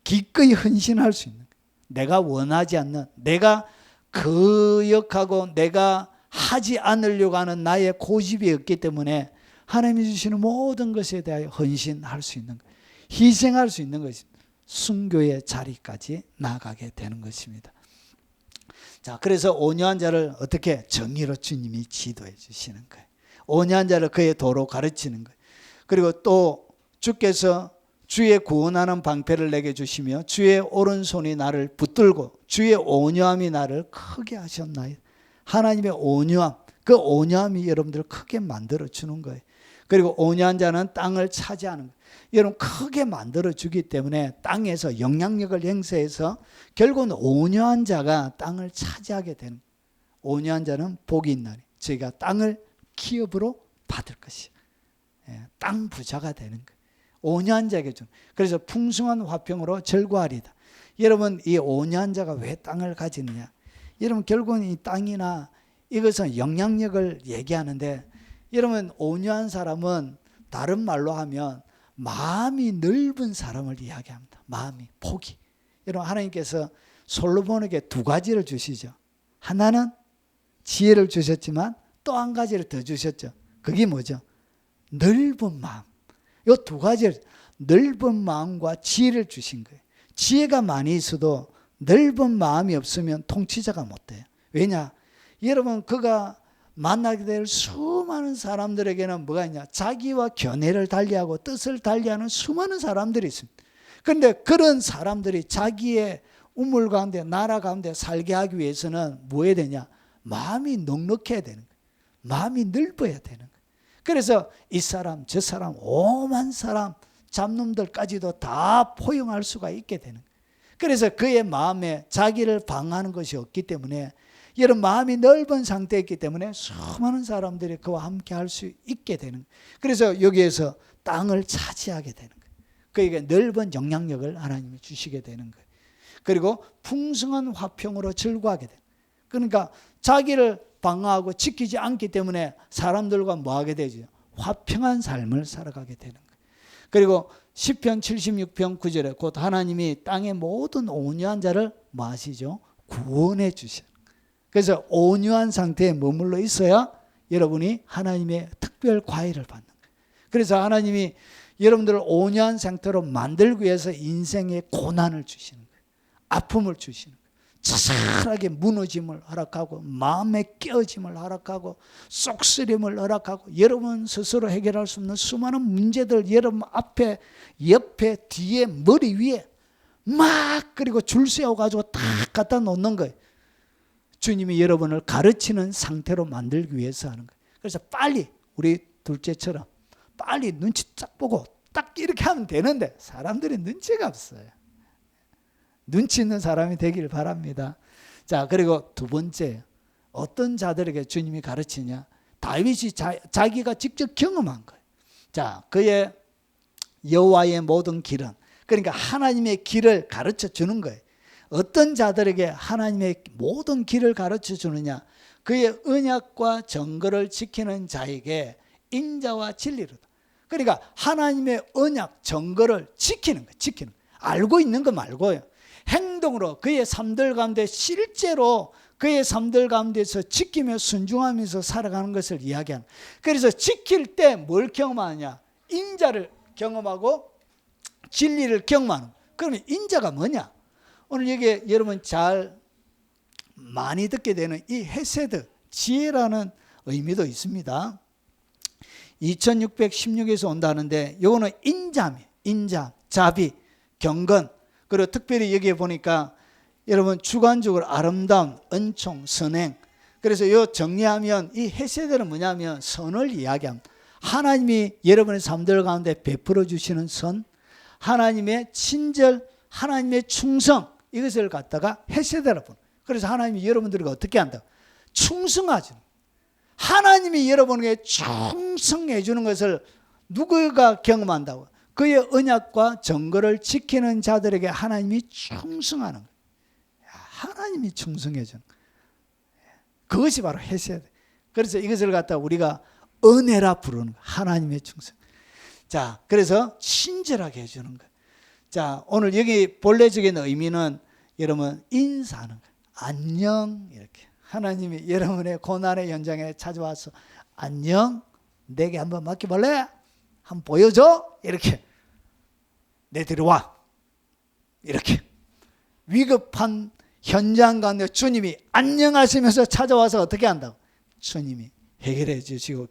기꺼이 헌신할 수 있는 거예요. 내가 원하지 않는, 내가 거역하고 내가 하지 않으려고 하는 나의 고집이 없기 때문에 하나님이 주시는 모든 것에 대하여 헌신할 수 있는 거예요. 희생할 수 있는 것입니다. 순교의 자리까지 나아가게 되는 것입니다. 자, 그래서 온유한 자를 어떻게? 정의로 주님이 지도해 주시는 거예요. 온유한 자를 그의 도로 가르치는 거예요. 그리고 또 주께서 주의 구원하는 방패를 내게 주시며 주의 오른손이 나를 붙들고 주의 온유함이 나를 크게 하셨나이다. 하나님의 온유함, 그 온유함이 여러분들을 크게 만들어 주는 거예요. 그리고 온유한 자는 땅을 차지하는 거예요. 여러분 크게 만들어주기 때문에 땅에서 영향력을 행사해서 결국은 온유한 자가 땅을 차지하게 되는 거예요. 온유한 자는 복이 있나니 저희가 땅을 기업으로 받을 것이에요. 땅 부자가 되는 거예요. 온유한 자에게 주는. 그래서 풍성한 화평으로 절구하리다. 여러분 이 온유한 자가 왜 땅을 가지느냐? 여러분 결국은 이 땅이나 이것은 영향력을 얘기하는데, 여러분 온유한 사람은 다른 말로 하면 마음이 넓은 사람을 이야기합니다. 마음이, 폭이. 여러분 하나님께서 솔로몬에게 두 가지를 주시죠. 하나는 지혜를 주셨지만 또 한 가지를 더 주셨죠. 그게 뭐죠? 넓은 마음. 이 두 가지를, 넓은 마음과 지혜를 주신 거예요. 지혜가 많이 있어도 넓은 마음이 없으면 통치자가 못 돼요. 왜냐? 여러분 그가 만나게 될 수많은 사람들에게는 뭐가 있냐? 자기와 견해를 달리하고 뜻을 달리하는 수많은 사람들이 있습니다. 그런데 그런 사람들이 자기의 우물 가운데, 나라 가운데 살게 하기 위해서는 뭐 해야 되냐? 마음이 넉넉해야 되는 거예요. 마음이 넓어야 되는 거예요. 그래서 이 사람 저 사람 오만 사람 잡놈들까지도 다 포용할 수가 있게 되는 거예요. 그래서 그의 마음에 자기를 방어하는 것이 없기 때문에, 여러분 마음이 넓은 상태였기 때문에 수많은 사람들이 그와 함께 할 수 있게 되는 거예요. 그래서 여기에서 땅을 차지하게 되는 거예요. 그에게 넓은 영향력을 하나님이 주시게 되는 거예요. 그리고 풍성한 화평으로 즐거워하게 돼요. 그러니까 자기를 방어하고 지키지 않기 때문에 사람들과 뭐 하게 되죠? 화평한 삶을 살아가게 되는 거예요. 그리고 시편 76편 9절에 곧 하나님이 땅의 모든 온유한 자를 뭐 하시죠? 구원해 주셔요. 그래서 온유한 상태에 머물러 있어야 여러분이 하나님의 특별 과외를 받는 거예요. 그래서 하나님이 여러분들을 온유한 상태로 만들기 위해서 인생의 고난을 주시는 거예요. 아픔을 주시는 거예요. 자살하게 무너짐을 허락하고 마음의 깨어짐을 허락하고 쏙쓰림을 허락하고 여러분 스스로 해결할 수 없는 수많은 문제들 여러분 앞에 옆에 뒤에 머리 위에 막 그리고 줄 세워가지고 다 갖다 놓는 거예요. 주님이 여러분을 가르치는 상태로 만들기 위해서 하는 거예요. 그래서 빨리 우리 둘째처럼 빨리 눈치 딱 보고 딱 이렇게 하면 되는데 사람들이 눈치가 없어요. 눈치 있는 사람이 되길 바랍니다. 자, 그리고 두 번째, 어떤 자들에게 주님이 가르치냐? 다윗이 자기가 직접 경험한 거예요. 자, 그의 여호와의 모든 길은, 그러니까 하나님의 길을 가르쳐 주는 거예요. 어떤 자들에게 하나님의 모든 길을 가르쳐 주느냐? 그의 언약과 정거를 지키는 자에게 인자와 진리로다. 그러니까 하나님의 언약 증거를 지키는 거예요. 지키는 거예요. 알고 있는 거 말고요. 행동으로 그의 삶들 가운데 실제로 그의 삶들 가운데서 지키며 순종하면서 살아가는 것을 이야기하는. 그래서 지킬 때 뭘 경험하느냐? 인자를 경험하고 진리를 경험하는. 그러면 인자가 뭐냐? 오늘 여기 여러분 잘 많이 듣게 되는 이 헤세드, 지혜라는 의미도 있습니다. 2616에서 온다는데 요거는 인자입니다. 인자, 자비, 경건. 그리고 특별히 여기에 보니까 여러분 주관적으로 아름다운 은총, 선행. 그래서 요 정리하면 이 헤세드는 뭐냐면 선을 이야기합니다. 하나님이 여러분의 삶들 가운데 베풀어 주시는 선, 하나님의 친절, 하나님의 충성, 이것을 갖다가 헤세드라고 합니다. 그래서 하나님이 여러분들에게 어떻게 한다? 충성하죠. 하나님이 여러분에게 충성해 주는 것을 누구가 경험한다고? 그의 언약과 증거를 지키는 자들에게 하나님이 충성하는 거예요. 하나님이 충성해 주는 거예요. 그것이 바로 헤세드. 그래서 이것을 갖다가 우리가 은혜라 부르는 거예요. 하나님의 충성. 자, 그래서 친절하게 해주는 거예요. 자, 오늘 여기 본래적인 의미는 여러분 인사하는 거예요. 안녕 이렇게. 하나님이 여러분의 고난의 현장에 찾아와서 안녕, 내게 한번 맡겨볼래? 한번 보여줘? 이렇게. 내 들어와. 이렇게. 위급한 현장 가운데 주님이 안녕하시면서 찾아와서 어떻게 한다고? 주님이 해결해 주시고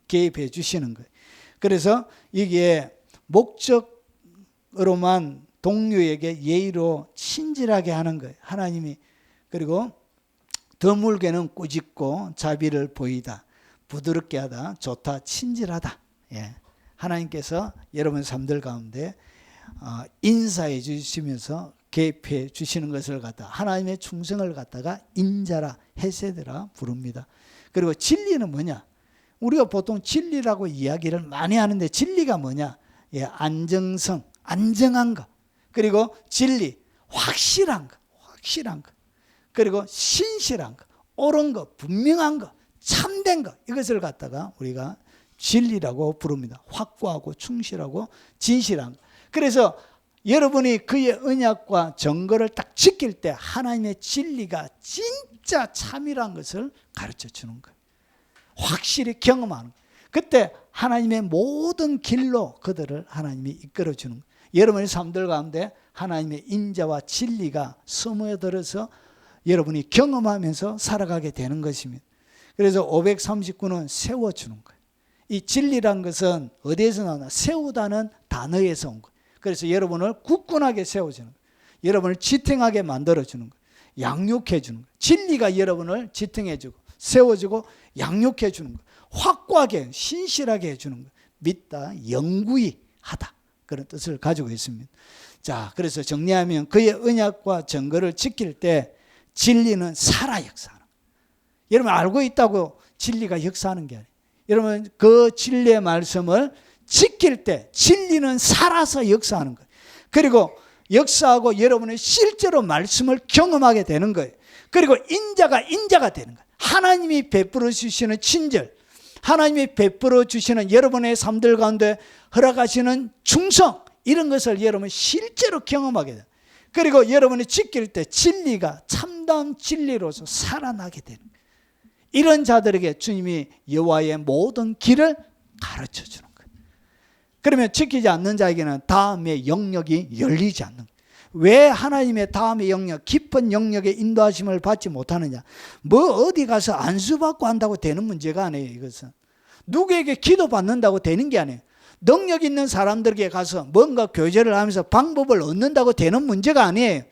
개입해 주시는 거예요. 그래서 이게 목적으로만 동료에게 예의로 친절하게 하는 거예요. 하나님이. 그리고 드물게는 꾸짖고 자비를 보이다, 부드럽게 하다, 좋다, 친절하다. 예. 하나님께서 여러분 삶들 가운데 인사해 주시면서 개입해 주시는 것을 갖다 하나님의 충성을 갖다가 인자라 헤세드라 부릅니다. 그리고 진리는 뭐냐? 우리가 보통 진리라고 이야기를 많이 하는데 진리가 뭐냐? 예, 안정성, 안정한 것. 그리고 진리, 확실한 것, 확실한 것. 그리고 신실한 것, 옳은 것, 분명한 것, 참된 것. 이것을 갖다가 우리가 진리라고 부릅니다. 확고하고 충실하고 진실한 것. 그래서 여러분이 그의 언약과 증거를 딱 지킬 때 하나님의 진리가 진짜 참이란 것을 가르쳐 주는 거예요. 확실히 경험하는 거예요. 그때 하나님의 모든 길로 그들을 하나님이 이끌어 주는 거예요. 여러분의 삶들 가운데 하나님의 인자와 진리가 스며들어서 여러분이 경험하면서 살아가게 되는 것입니다. 그래서 539는 세워주는 거예요. 이 진리란 것은 어디에서 나오나? 세우다는 단어에서 온 거예요. 그래서 여러분을 굳건하게 세워주는 거예요. 여러분을 지탱하게 만들어주는 거예요. 양육해주는 거예요. 진리가 여러분을 지탱해주고 세워주고 양육해주는 거예요. 확고하게 신실하게 해주는 거예요. 믿다, 영구히 하다. 그런 뜻을 가지고 있습니다. 자, 그래서 정리하면 그의 언약과 증거를 지킬 때 진리는 살아 역사하는 거예요. 여러분 알고 있다고 진리가 역사하는 게 아니에요. 여러분 그 진리의 말씀을 지킬 때 진리는 살아서 역사하는 거예요. 그리고 역사하고 여러분이 실제로 말씀을 경험하게 되는 거예요. 그리고 인자가 되는 거예요. 하나님이 베풀어 주시는 친절, 하나님이 베풀어 주시는 여러분의 삶들 가운데 허락하시는 충성, 이런 것을 여러분이 실제로 경험하게 돼요. 그리고 여러분이 지킬 때 진리가 참다운 진리로서 살아나게 되는 거예요. 이런 자들에게 주님이 여호와의 모든 길을 가르쳐 주는 거예요. 그러면 지키지 않는 자에게는 다음의 영역이 열리지 않는 거예요. 왜 하나님의 다음의 영역, 깊은 영역의 인도하심을 받지 못하느냐? 뭐 어디 가서 안수받고 한다고 되는 문제가 아니에요. 이것은 누구에게 기도받는다고 되는 게 아니에요. 능력 있는 사람들에게 가서 뭔가 교제를 하면서 방법을 얻는다고 되는 문제가 아니에요.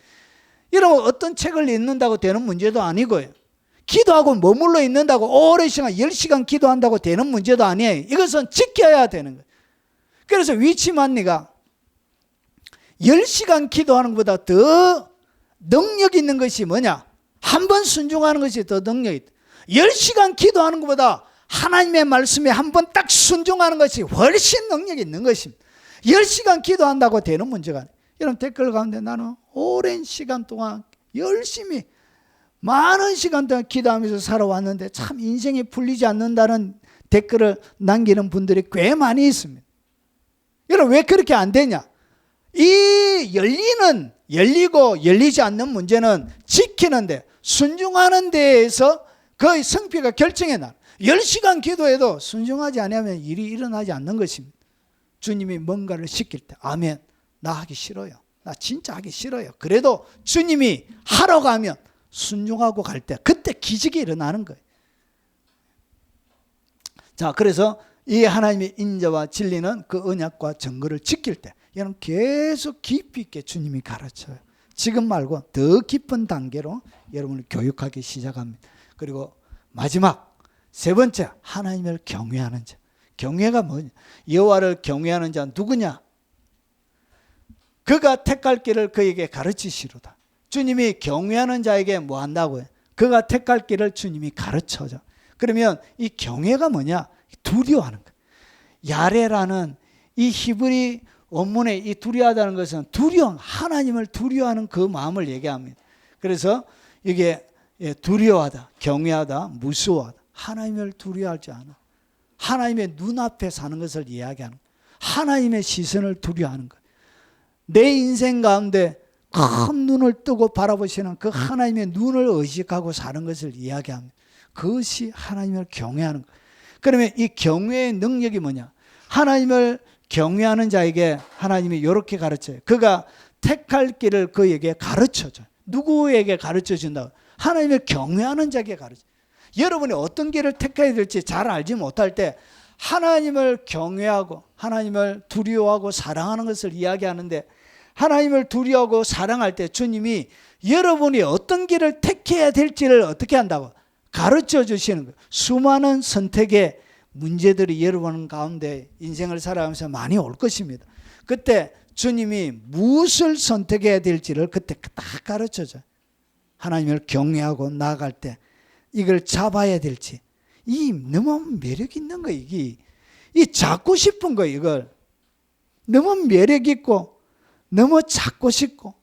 여러분 어떤 책을 읽는다고 되는 문제도 아니고요. 기도하고 머물러 있는다고 오랜 시간 10시간 기도한다고 되는 문제도 아니에요. 이것은 지켜야 되는 거예요. 그래서 위치만리가 10시간 기도하는 것보다 더 능력 있는 것이 뭐냐? 한 번 순종하는 것이 더 능력이 있다. 10시간 기도하는 것보다 하나님의 말씀에 한 번 딱 순종하는 것이 훨씬 능력이 있는 것입니다. 10시간 기도한다고 되는 문제가 아니에요. 여러분 댓글 가운데 나는 오랜 시간 동안 열심히 많은 시간 동안 기도하면서 살아왔는데 참 인생이 풀리지 않는다는 댓글을 남기는 분들이 꽤 많이 있습니다. 여러분 왜 그렇게 안 되냐? 이 열리고 열리지 않는 문제는 지키는데 순종하는 데에서 거의 성패가 결정해 나. 10시간 기도해도 순종하지 않으면 일이 일어나지 않는 것입니다. 주님이 뭔가를 시킬 때 아멘, 나 하기 싫어요. 나 진짜 하기 싫어요. 그래도 주님이 하러 가면 순종하고 갈 때 그때 기적이 일어나는 거예요. 자, 그래서 이 하나님의 인자와 진리는 그 언약과 증거를 지킬 때 여러분 계속 깊이 있게 주님이 가르쳐요. 지금 말고 더 깊은 단계로 여러분을 교육하기 시작합니다. 그리고 마지막 세 번째, 하나님을 경외하는 자. 경외가 뭐냐? 여호와를 경외하는 자는 누구냐? 그가 택할 길을 그에게 가르치시로다. 주님이 경외하는 자에게 뭐 한다고요? 그가 택할 길을 주님이 가르쳐줘. 그러면 이 경외가 뭐냐? 두려워하는 거예요. 야레라는 이 히브리 원문에 이 두려워하다는 것은 하나님을 두려워하는 그 마음을 얘기합니다. 그래서 이게 두려워하다, 경외하다, 무서워하다. 하나님을 두려워하지 않아. 하나님의 눈앞에 사는 것을 이야기하는 거예요. 하나님의 시선을 두려워하는 거예요. 내 인생 가운데 큰 눈을 뜨고 바라보시는 그 하나님의 눈을 의식하고 사는 것을 이야기합니다. 그것이 하나님을 경외하는 거예요. 그러면 이 경외의 능력이 뭐냐? 하나님을 경외하는 자에게 하나님이 이렇게 가르쳐요. 그가 택할 길을 그에게 가르쳐줘요. 누구에게 가르쳐준다고? 하나님을 경외하는 자에게 가르쳐요. 여러분이 어떤 길을 택해야 될지 잘 알지 못할 때 하나님을 경외하고 하나님을 두려워하고 사랑하는 것을 이야기하는데, 하나님을 두려워하고 사랑할 때 주님이 여러분이 어떤 길을 택해야 될지를 어떻게 한다고? 가르쳐 주시는 거예요. 수많은 선택의 문제들이 여러분 가운데 인생을 살아가면서 많이 올 것입니다. 그때 주님이 무엇을 선택해야 될지를 그때 딱 가르쳐 줘요. 하나님을 경외하고 나아갈 때 이걸 잡아야 될지. 이 너무 매력 있는 거예요. 이 잡고 싶은 거예요. 이걸 너무 매력 있고 너무 잡고 싶고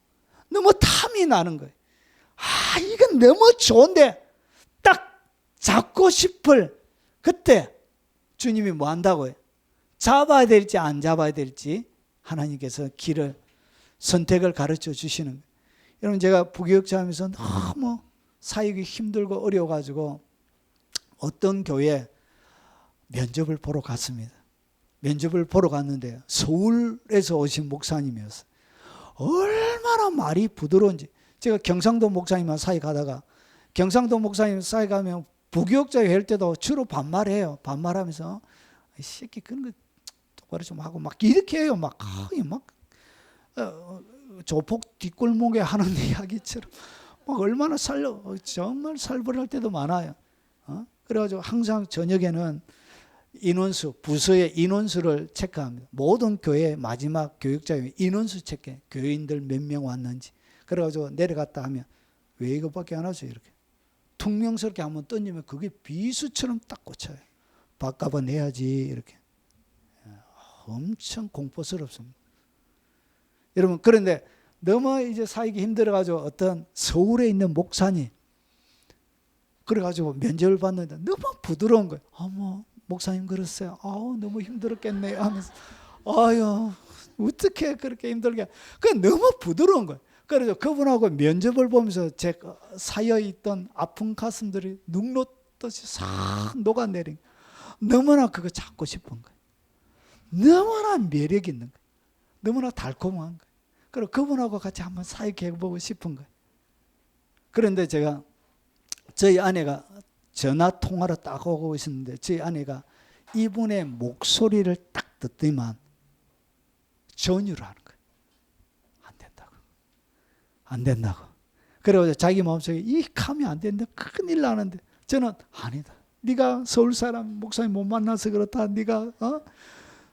너무 탐이 나는 거예요. 아, 이건 너무 좋은데 딱 잡고 싶을 그때 주님이 뭐 한다고요? 잡아야 될지 안 잡아야 될지 하나님께서 길을 선택을 가르쳐 주시는 거예요. 여러분, 제가 부교육자하면서 너무 사역이 힘들고 어려워가지고 어떤 교회 면접을 보러 갔습니다. 면접을 보러 갔는데 서울에서 오신 목사님이었어요. 얼마나 말이 부드러운지. 제가 경상도 목사님만 사역하다가 경상도 목사님 사역하면 부교육자 할 때도 주로 반말해요. 반말하면서 이 새끼 그런 거 똑바로 좀 하고 막 이렇게 해요. 막 조폭 뒷골목에 하는 이야기처럼 막 얼마나 정말 살벌할 때도 많아요. 그래가지고 항상 저녁에는 인원수, 부서의 인원수를 체크합니다. 모든 교회 마지막 교육자의 인원수 체크해. 교인들 몇 명 왔는지. 그래가지고 내려갔다 하면 왜 이거밖에 안 하죠? 이렇게 퉁명스럽게 한번 던지면 그게 비수처럼 딱 꽂혀요. 밥값은 내야지. 이렇게 엄청 공포스럽습니다. 여러분, 그런데 너무 이제 사역이 힘들어가지고 어떤 서울에 있는 목사님 그래가지고 면접을 봤는데 너무 부드러운 거예요. 어머, 목사님 그랬어요. 아우, 너무 힘들었겠네요 하면서 아유, 어떻게 그렇게 힘들게. 그게 너무 부드러운 거예요. 그래서 그분하고 면접을 보면서 제 사여있던 아픈 가슴들이 눈 녹듯이 싹 녹아내린 거예요. 너무나 그거 잡고 싶은 거예요. 너무나 매력 있는 거예요. 너무나 달콤한 거예요. 그리고 그분하고 같이 한번 사역해보고 싶은 거예요. 그런데 제가 저희 아내가 전화 통화로 딱 오고 있었는데 저희 아내가 이분의 목소리를 딱 듣더니만 전율을 하는 거예요. 안 된다고. 그래서 자기 마음속에 이 가면 안 되는데 큰일 나는데 저는 아니다. 네가 서울 사람 목사님 못 만나서 그렇다. 네가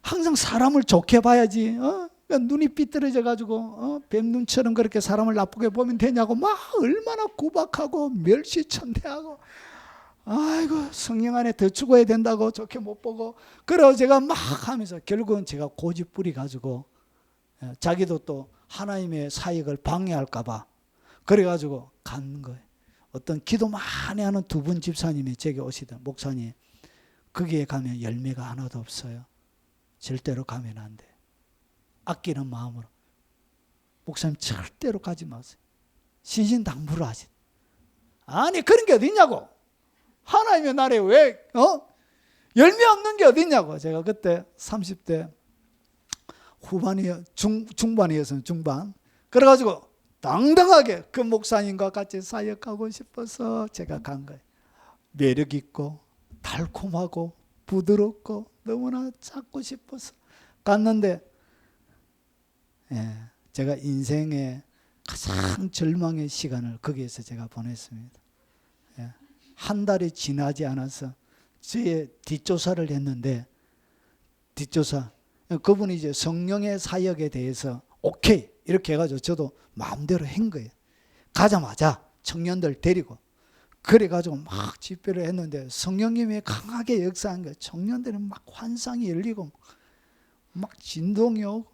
항상 사람을 좋게 봐야지. 그러니까 눈이 삐뚤어져 가지고 뱀눈처럼 그렇게 사람을 나쁘게 보면 되냐고 막 얼마나 구박하고 멸시천대하고 아이고 성령 안에 더 죽어야 된다고 좋게 못 보고. 그래서 제가 막 하면서 결국은 제가 고집부리 가지고 자기도 또 하나님의 사역을 방해할까 봐 그래가지고 간 거예요. 어떤 기도 많이 하는 두 분 집사님이 제게 오시던 목사님, 거기에 가면 열매가 하나도 없어요. 절대로 가면 안 돼. 아끼는 마음으로 목사님 절대로 가지 마세요. 신신당부를 하시. 아니 그런 게 어딨냐고. 하나님의 나라에 왜 열매 없는 게 어딨냐고. 제가 그때 30대 후반이요 중반이었어요. 중반. 그래가지고 당당하게 그 목사님과 같이 사역하고 싶어서 제가 간 거예요. 매력 있고 달콤하고 부드럽고 너무나 찾고 싶어서 갔는데 제가 인생의 가장 절망의 시간을 거기에서 제가 보냈습니다. 한 달이 지나지 않아서 저의 뒷조사를 했는데 뒷조사 그분이 이제 성령의 사역에 대해서 오케이 이렇게 해가지고 저도 마음대로 한 거예요. 가자마자 청년들 데리고 그래가지고 막 집회를 했는데 성령님이 강하게 역사한 거예요. 청년들은 막 환상이 열리고 막 진동이 오고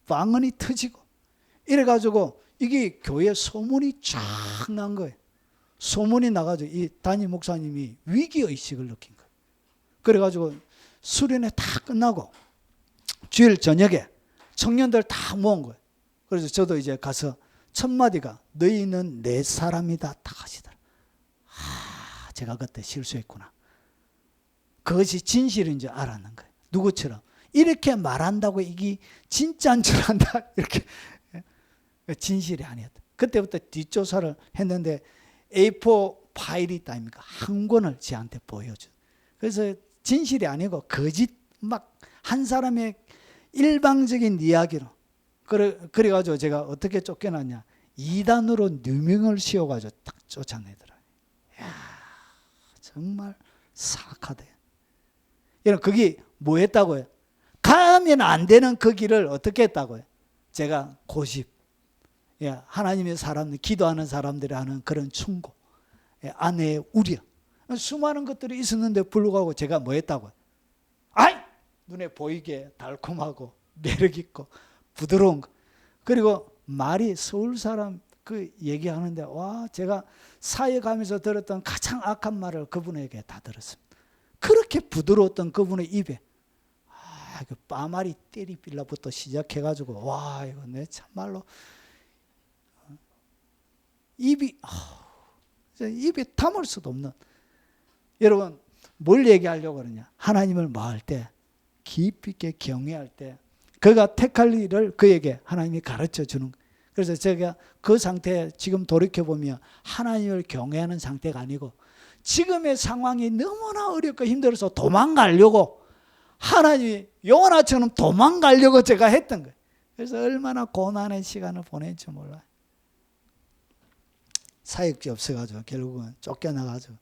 방언이 터지고 이래가지고 이게 교회 소문이 쫙 난 거예요. 소문이 나가지고 이 담임 목사님이 위기의식을 느낀 거예요. 그래가지고 수련회 다 끝나고 주일 저녁에 청년들 다 모은 거예요. 그래서 저도 이제 가서 첫 마디가 너희는 내 사람이다 다 하시더라. 제가 그때 실수했구나. 그것이 진실인 줄 알았는 거예요. 누구처럼 이렇게 말한다고 이게 진짜인 줄 안다 이렇게 진실이 아니었다. 그때부터 뒷조사를 했는데 A4 파일이 있다 아닙니까? 한 권을 저한테 보여줘. 그래서 진실이 아니고 거짓 막 한 사람의 일방적인 이야기로 그래가지고 제가 어떻게 쫓겨났냐? 2단으로 누명을 씌워가지고 딱 쫓아내더라. 이야, 정말 사악하대. 여러분 그게 뭐 했다고요? 가면 안 되는 그 길을 어떻게 했다고요? 제가 고집, 하나님의 사람들, 기도하는 사람들이 하는 그런 충고, 아내의 우려, 수많은 것들이 있었는데 불구하고 제가 뭐 했다고요? 아이! 눈에 보이게 달콤하고 매력 있고 부드러운 거. 그리고 말이 서울 사람 그 얘기하는데 와 제가 사역하면서 들었던 가장 악한 말을 그분에게 다 들었습니다. 그렇게 부드러웠던 그분의 입에 그 빠마리 때리빌라부터 시작해가지고 와 이거 내 참말로 입에 담을 수도 없는. 여러분 뭘 얘기하려고 그러냐? 하나님을 마을 때 깊이 있게 경외할 때 그가 택할 일을 그에게 하나님이 가르쳐 주는 거예요. 그래서 제가 그 상태에 지금 돌이켜보면 하나님을 경외하는 상태가 아니고 지금의 상황이 너무나 어렵고 힘들어서 도망가려고 하나님이 요나처럼 도망가려고 제가 했던 거예요. 그래서 얼마나 고난의 시간을 보낸지 몰라요. 사역지 없어가지고 결국은 쫓겨나가지고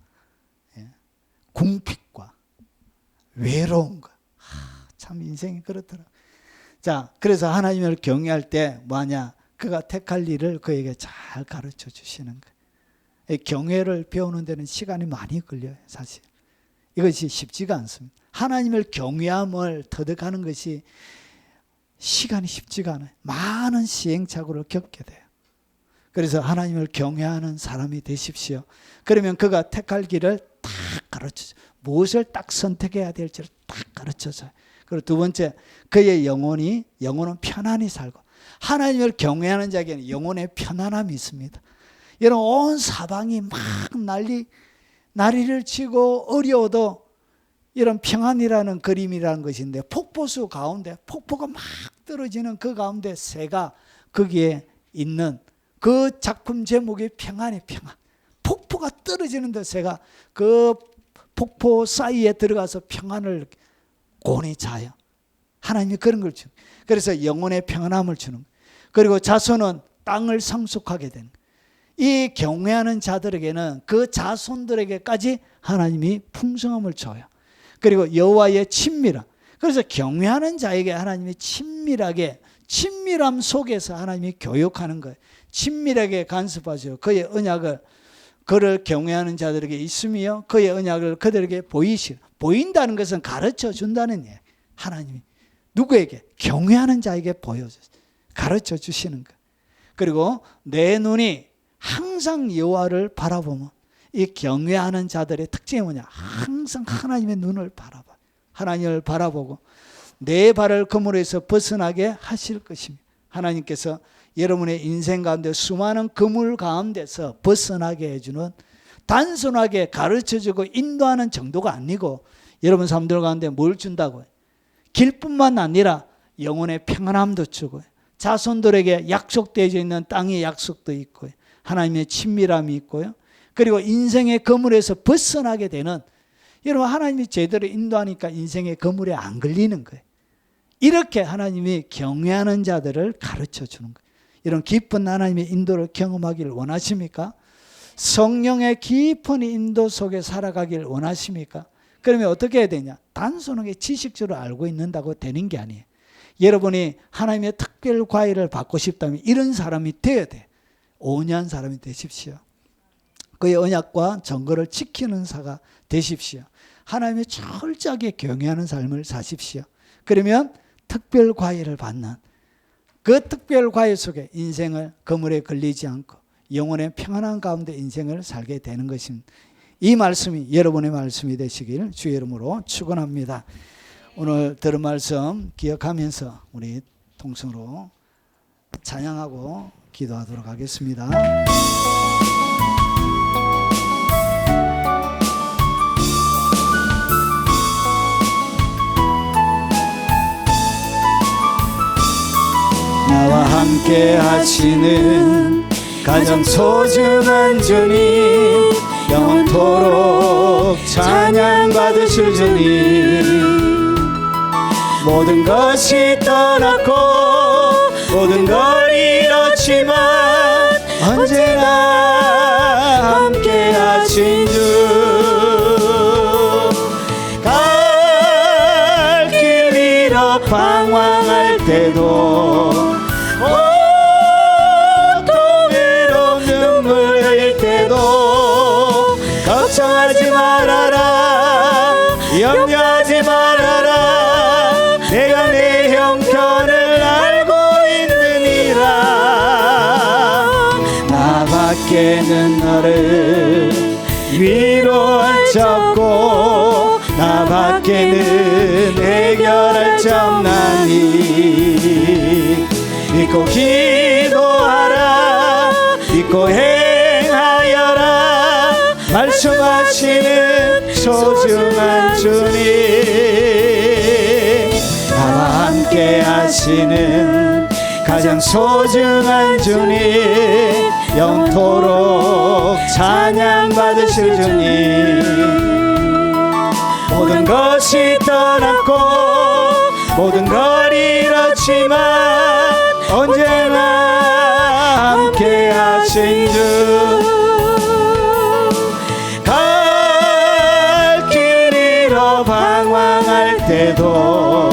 궁핍과 외로움과 참 인생이 그렇더라. 자, 그래서 하나님을 경외할 때 뭐하냐? 그가 택할 일을 그에게 잘 가르쳐 주시는 거예요. 경외를 배우는 데는 시간이 많이 걸려요. 사실 이것이 쉽지가 않습니다. 하나님을 경외함을 터득하는 것이 시간이 쉽지가 않아요. 많은 시행착오를 겪게 돼요. 그래서 하나님을 경외하는 사람이 되십시오. 그러면 그가 택할 길을 딱 가르쳐줘요. 무엇을 딱 선택해야 될지를 딱 가르쳐줘요. 그리고 두 번째, 그의 영혼은 편안히 살고, 하나님을 경외하는 자에게는 영혼의 편안함이 있습니다. 여러분 온 사방이 막 난리를 치고 어려워도 이런 평안이라는 그림이라는 것인데 폭포수 가운데 폭포가 막 떨어지는 그 가운데 새가 거기에 있는 그 작품 제목이 평안의 평안. 폭포가 떨어지는데 새가 그 폭포 사이에 들어가서 평안을 곤히 자요. 하나님이 그런 걸 주는. 그래서 영혼의 평안함을 주는. 그리고 자손은 땅을 상속하게 되는. 이 경외하는 자들에게는 그 자손들에게까지 하나님이 풍성함을 줘요. 그리고 여호와의 친밀함. 그래서 경외하는 자에게 하나님이 친밀함 속에서 하나님이 교육하는 거예요. 친밀하게 간섭하죠. 그의 언약을 그를 경외하는 자들에게 있으며 그의 언약을 그들에게 보인다는 것은 가르쳐 준다는 얘기예요. 하나님이 누구에게? 경외하는 자에게 가르쳐 주시는 거예요. 그리고 내 눈이 항상 여호와를 바라보면 이 경외하는 자들의 특징이 뭐냐? 항상 하나님의 눈을 바라봐. 하나님을 바라보고 내 발을 그물에서 벗어나게 하실 것입니다. 하나님께서 여러분의 인생 가운데 수많은 그물 가운데서 벗어나게 해주는, 단순하게 가르쳐주고 인도하는 정도가 아니고 여러분 삶들 가운데 뭘 준다고요? 길뿐만 아니라 영혼의 평안함도 주고요, 자손들에게 약속되어 있는 땅의 약속도 있고요, 하나님의 친밀함이 있고요, 그리고 인생의 그물에서 벗어나게 되는, 여러분 하나님이 제대로 인도하니까 인생의 그물에 안 걸리는 거예요. 이렇게 하나님이 경외하는 자들을 가르쳐 주는 거예요. 이런 깊은 하나님의 인도를 경험하기를 원하십니까? 성령의 깊은 인도 속에 살아가길 원하십니까? 그러면 어떻게 해야 되냐? 단순하게 지식적으로 알고 있는다고 되는 게 아니에요. 여러분이 하나님의 특별 과외를 받고 싶다면 이런 사람이 되어야 돼. 온유한 사람이 되십시오. 그의 언약과 정거를 지키는 자가 되십시오. 하나님의 철저하게 경외하는 삶을 사십시오. 그러면 특별 과외를 받는, 그 특별 과외 속에 인생을 그물에 걸리지 않고 영혼의 평안한 가운데 인생을 살게 되는 것입니다. 이 말씀이 여러분의 말씀이 되시길 주의 이름으로 축원합니다. 오늘 들은 말씀 기억하면서 우리 통성으로 찬양하고 기도하도록 하겠습니다. 나와 함께 하시는 가장 소중한 주님, 영원토록 찬양 받으실 주님. 모든 것이 떠났고 모든 걸 잃었지만 언제나 함께 하신 주. 갈 길 잃어 방황할 때도 고통으로 눈물 흘릴 때도 걱정하지 말아라, 염려하지 말아라, 내가 내 형편을 알고 있느니라. 나밖에는 너를 위로할 자 없고 나밖에는 해결할 자 없나니. 믿고 기도하라, 믿고 행하여라, 말씀하시는 소중한 주님. 나와 함께 하시는 가장 소중한 주님, 영토록 찬양 받으실 주님. 모든 것이 떠났고 모든 걸 잃었지만 언제나 함께 하신 주. 갈 길 잃어 방황할 때도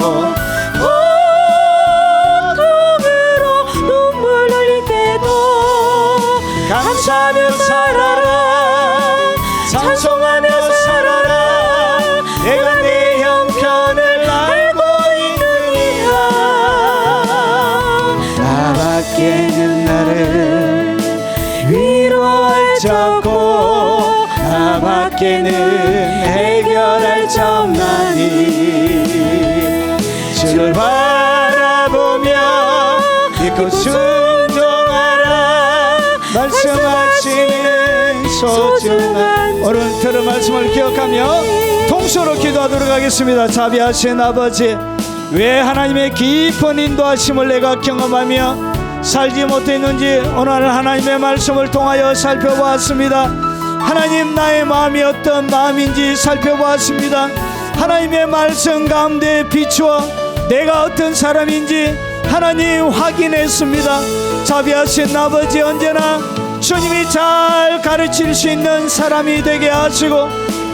고통으로 눈물 흘릴 때도 감사하며 살아라, 찬송하며 살아라, 내가 내 형편을 알고 있느니라. 나밖에는 나를 위로할 자 없고 나밖에는 해결할 자 없나니. 주를 바라보며 믿고 순종하라, 말씀하시는 소중한. 오늘 들은 말씀을 기억하며 통수로 기도하도록 하겠습니다. 자비하신 아버지, 왜 하나님의 깊은 인도하심을 내가 경험하며 살지 못했는지 오늘 하나님의 말씀을 통하여 살펴보았습니다. 하나님, 나의 마음이 어떤 마음인지 살펴보았습니다. 하나님의 말씀 가운데 비추어 내가 어떤 사람인지 하나님 확인했습니다. 자비하신 아버지, 언제나 주님이 잘 가르칠 수 있는 사람이 되게 하시고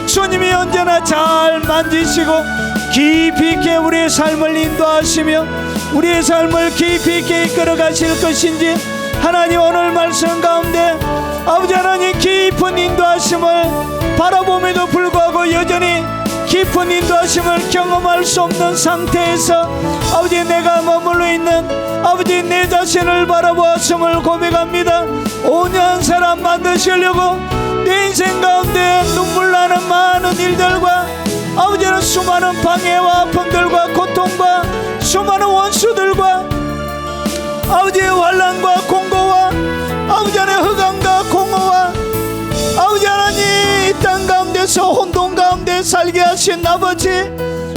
주님이 언제나 잘 만지시고 깊이 있게 우리의 삶을 인도하시며 우리의 삶을 깊이 있게 이끌어 가실 것인지 하나님, 오늘 말씀 가운데 아버지 하나님 깊은 인도하심을 바라봄에도 불구하고 여전히 깊은 인도하심을 경험할 수 없는 상태에서 아버지 내가 머물러 있는 아버지 내 자신을 바라보았음을 고백합니다. 온유한 사람 만드시려고 내 인생 가운데 눈물 나는 많은 일들과 아버지는 수많은 방해와 아픔들과 고통과 수많은 원수들과 아버지의 환난과 공고와 아버지 하나님 흑암과 공허와 아버지 하나님 이 땅 가운데서 혼돈 가운데 살게 하신 아버지,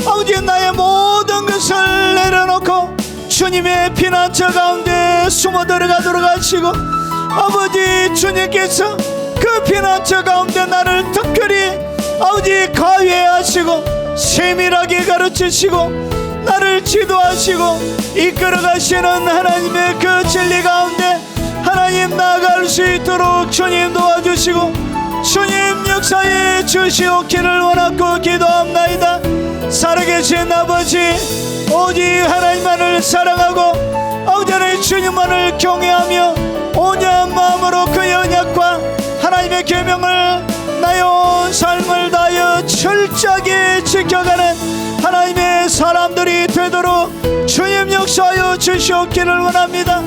아버지 나의 모든 것을 내려놓고 주님의 피난처 가운데 숨어 들어가도록 하시고, 아버지 주님께서 그 피난처 가운데 나를 특별히 아버지 가위하시고 세밀하게 가르치시고 나를 지도하시고 이끌어 가시는 하나님의 그 진리 가운데 하나님 나아갈 수 있도록 주님 도와주시고 주님 역사에 주시옵기를 원하고 기도합나이다. 살아계신 아버지, 오직 하나님만을 사랑하고 아버지 하나님 주님만을 경외하며 온유한 마음으로 그의 언약과 하나님의 계명을 나의 온 삶을 다하여 철저하게 지켜가는 하나님의 사람들이 되도록 주님 역사하여 주시옵기를 원합니다.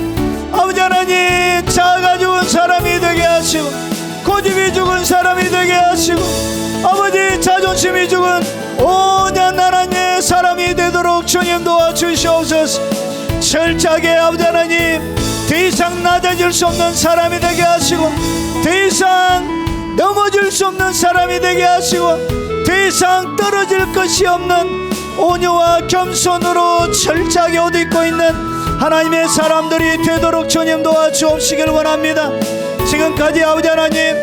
아버지 하나님, 자아가 죽은 사람이 되게 하시고 고집이 죽은 사람이 되게 하시고 아버지 자존심이 죽은 온유한 하나님의 사람이 되도록 주님 도와주시옵소서. 철저하게 아버지 하나님, 더 이상 낮아질 수 없는 사람이 되게 하시고 더 이상 넘어질 수 없는 사람이 되게 하시고 더 이상 떨어질 것이 없는 온유와 겸손으로 철저하게 옷 입고 있는 하나님의 사람들이 되도록 주님 도와주옵시길 원합니다. 지금까지 아버지 하나님,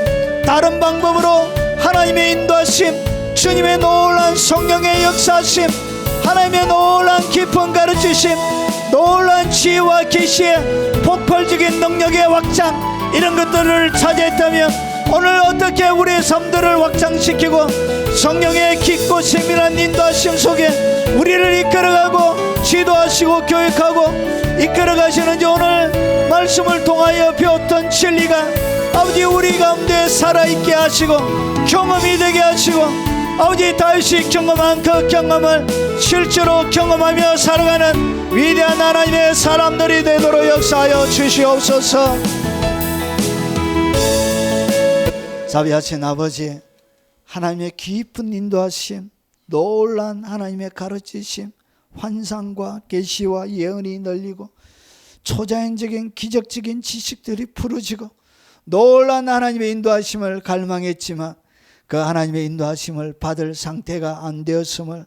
다른 방법으로 하나님의 인도하심, 주님의 놀라운 성령의 역사하심, 하나님의 놀라운 깊은 가르치심, 놀라운 지혜와 계시의 폭발적인 능력의 확장, 이런 것들을 차지했다면 오늘 어떻게 우리의 삶들을 확장시키고 성령의 깊고 세밀한 인도하심 속에 우리를 이끌어가고 지도하시고 교육하고 이끌어가시는지, 오늘 말씀을 통하여 배웠던 진리가 아버지 우리 가운데 살아있게 하시고 경험이 되게 하시고 아버지 다윗이 경험한 그 경험을 실제로 경험하며 살아가는 위대한 하나님의 사람들이 되도록 역사하여 주시옵소서. 자비하신 아버지, 하나님의 깊은 인도하심, 놀란 하나님의 가르치심, 환상과 계시와 예언이 널리고 초자연적인 기적적인 지식들이 부러지고 놀란 하나님의 인도하심을 갈망했지만 그 하나님의 인도하심을 받을 상태가 안 되었음을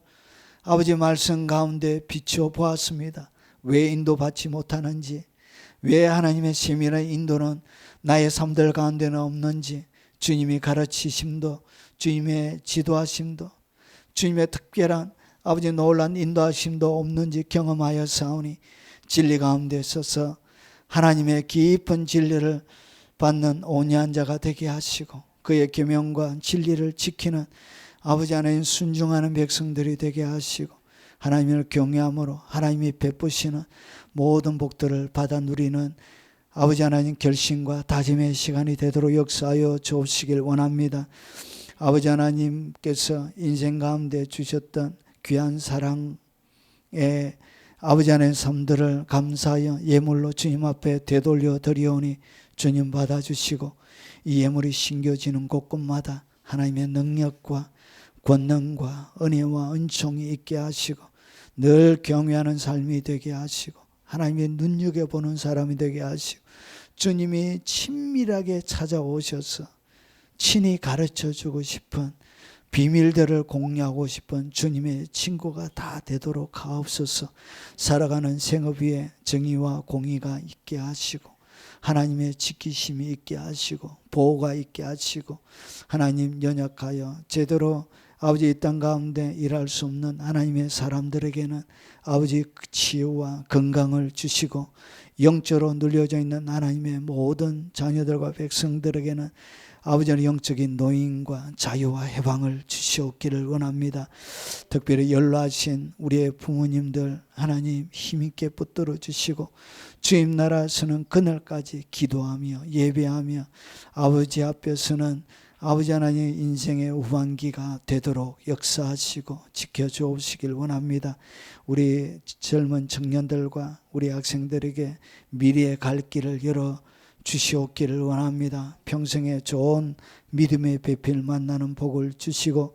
아버지 말씀 가운데 비추어 보았습니다. 왜 인도받지 못하는지, 왜 하나님의 세밀한 인도는 나의 삶들 가운데는 없는지, 주님이 가르치심도, 주님의 지도하심도, 주님의 특별한 아버지 놀란 인도하심도 없는지 경험하여 사오니 진리 가운데 서서 하나님의 깊은 진리를 받는 온유한 자가 되게 하시고 그의 계명과 진리를 지키는 아버지 하나님 순종하는 백성들이 되게 하시고 하나님을 경외함으로 하나님이 베푸시는 모든 복들을 받아 누리는 아버지 하나님 결심과 다짐의 시간이 되도록 역사하여 주옵시길 원합니다. 아버지 하나님께서 인생 가운데 주셨던 귀한 사랑의 아버지 하나님 삶들을 감사하여 예물로 주님 앞에 되돌려 드리오니 주님 받아주시고 이 예물이 심겨지는 곳곳마다 하나님의 능력과 권능과 은혜와 은총이 있게 하시고 늘 경외하는 삶이 되게 하시고 하나님의 눈여겨보는 사람이 되게 하시고 주님이 친밀하게 찾아오셔서 친히 가르쳐주고 싶은 비밀들을 공유하고 싶은 주님의 친구가 다 되도록 하옵소서. 살아가는 생업 위에 정의와 공의가 있게 하시고 하나님의 지키심이 있게 하시고 보호가 있게 하시고 하나님 연약하여 제대로 아버지 이 땅 가운데 일할 수 없는 하나님의 사람들에게는 아버지 치유와 건강을 주시고 영적으로 눌려져 있는 하나님의 모든 자녀들과 백성들에게는 아버지는 영적인 노임과 자유와 해방을 주시옵기를 원합니다. 특별히 연로하신 우리의 부모님들 하나님 힘있게 붙들어 주시고 주님 나라 서는 그날까지 기도하며 예배하며 아버지 앞에서는 아버지 하나님 인생의 후반기가 되도록 역사하시고 지켜주옵시길 원합니다. 우리 젊은 청년들과 우리 학생들에게 미래의 갈 길을 열어 주시옵기를 원합니다. 평생에 좋은 믿음의 배필 만나는 복을 주시고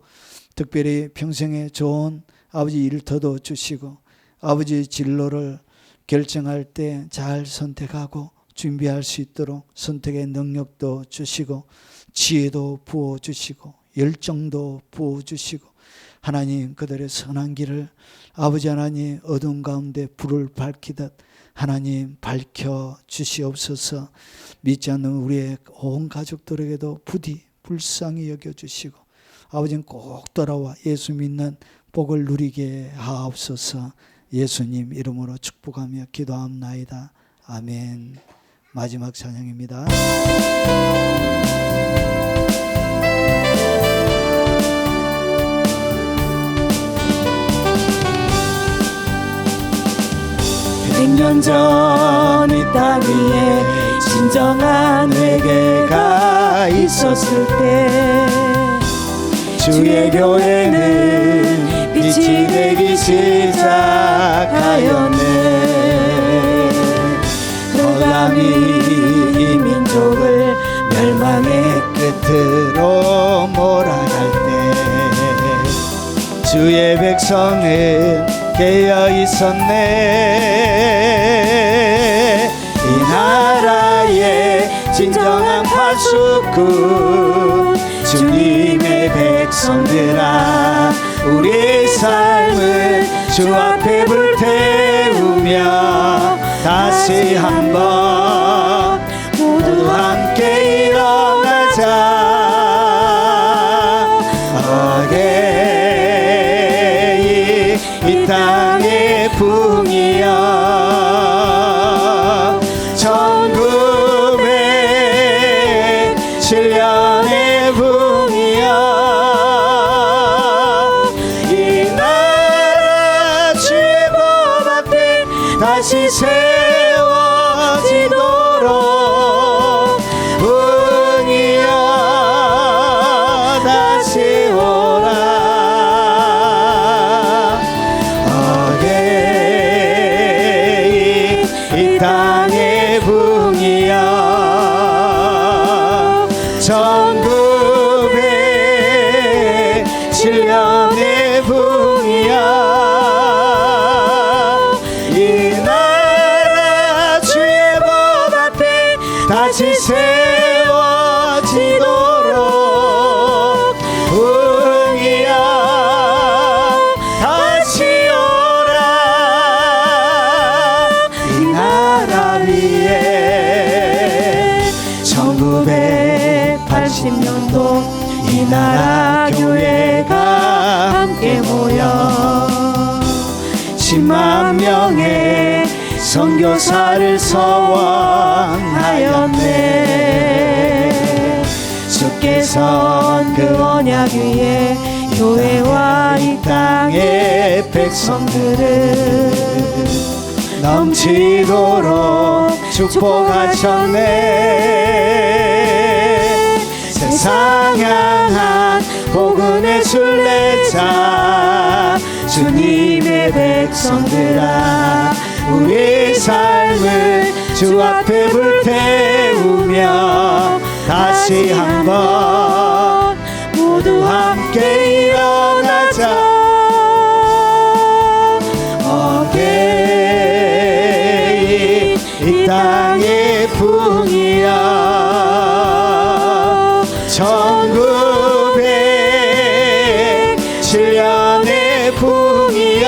특별히 평생에 좋은 아버지 일터도 주시고 아버지의 진로를 결정할 때 잘 선택하고 준비할 수 있도록 선택의 능력도 주시고 지혜도 부어주시고 열정도 부어주시고 하나님 그들의 선한 길을 아버지 하나님 어두운 가운데 불을 밝히듯 하나님 밝혀 주시옵소서. 믿지 않는 우리의 온 가족들에게도 부디 불쌍히 여겨주시고 아버지는 꼭 돌아와 예수 믿는 복을 누리게 하옵소서. 예수님 이름으로 축복하며 기도합나이다. 아멘. 마지막 찬양입니다. 백년 전 이 땅 위에 진정한 회개가 있었을 때 주의 교회는 빛이 되기 시작하였네. 흑암이 이 민족을 멸망의 끝으로 몰아갈 때 주의 백성은 깨어 있었네. 이 나라의 진정한 파수꾼 주님의 백성들아, 우리의 삶을 주 앞에 불태우며 다시 한번 모두 함께 일어나자. 어게이 이 땅의 풍이여 1907년의 풍이여 이 나라 주의 법 앞에 다시 세워지도록 풍이여 다시 오라. 어게이 이 땅의 풍이여 1907년의 풍이여 이 나라 주의 법 앞에 다시 세워지도록 풍이여 다시 오라. 이 나라 위에 1980년도 이 나라 교회가 함께 모여 10만 명의 선교사를 서원하였네. 주께서 그 언약 위에 교회와 이 땅의 백성들을 넘치도록 축복하셨네. 세상 향한 복음의 순례자 주님의 백성들아, 우리의 삶을 주 앞에 불태우며 다시 한번 모두 함께 일어나자. 어게이 이 땅의 풍이여 1907년의 풍이여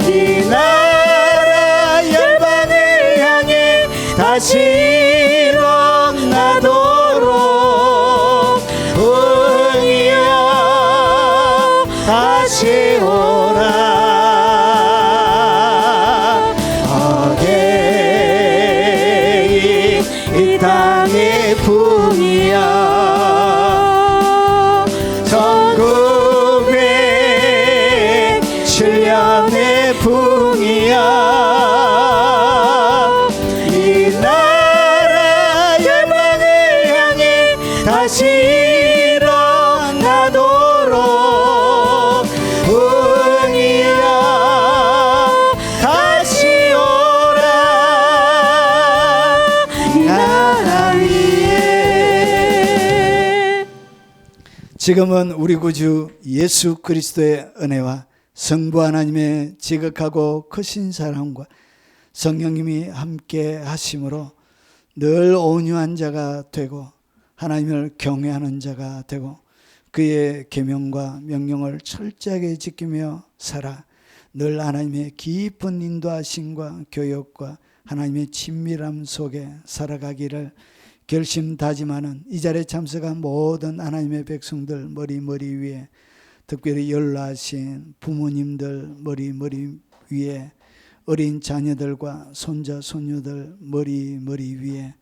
이 나라 열방을 향해 다시 일어나도록 풍이여 다시 오라. 어게이 이 땅의 풍이여 1907년의 풍이여 이 나라 열방을 향해 다시 일어나도록 지금은 우리 구주 예수 그리스도의 은혜와 성부 하나님의 지극하고 크신 사랑과 성령님이 함께 하심으로 늘 온유한 자가 되고 하나님을 경외하는 자가 되고 그의 계명과 명령을 철저하게 지키며 살아 늘 하나님의 깊은 인도하심과 교육과 하나님의 친밀함 속에 살아가기를 결심다짐하는 이 자리에 참석한 모든 하나님의 백성들 머리 위에, 특별히 연로하신 부모님들 머리 위에, 어린 자녀들과 손자 손녀들 머리 위에,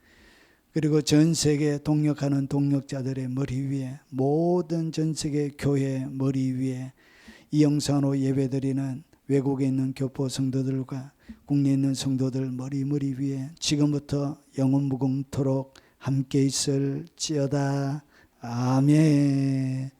그리고 전 세계 동역하는 동역자들의 머리 위에, 모든 전 세계 교회 머리 위에, 이 영상으로 예배드리는 외국에 있는 교포 성도들과 국내에 있는 성도들 머리 위에 지금부터 영원 무궁토록 함께 있을지어다. 아멘.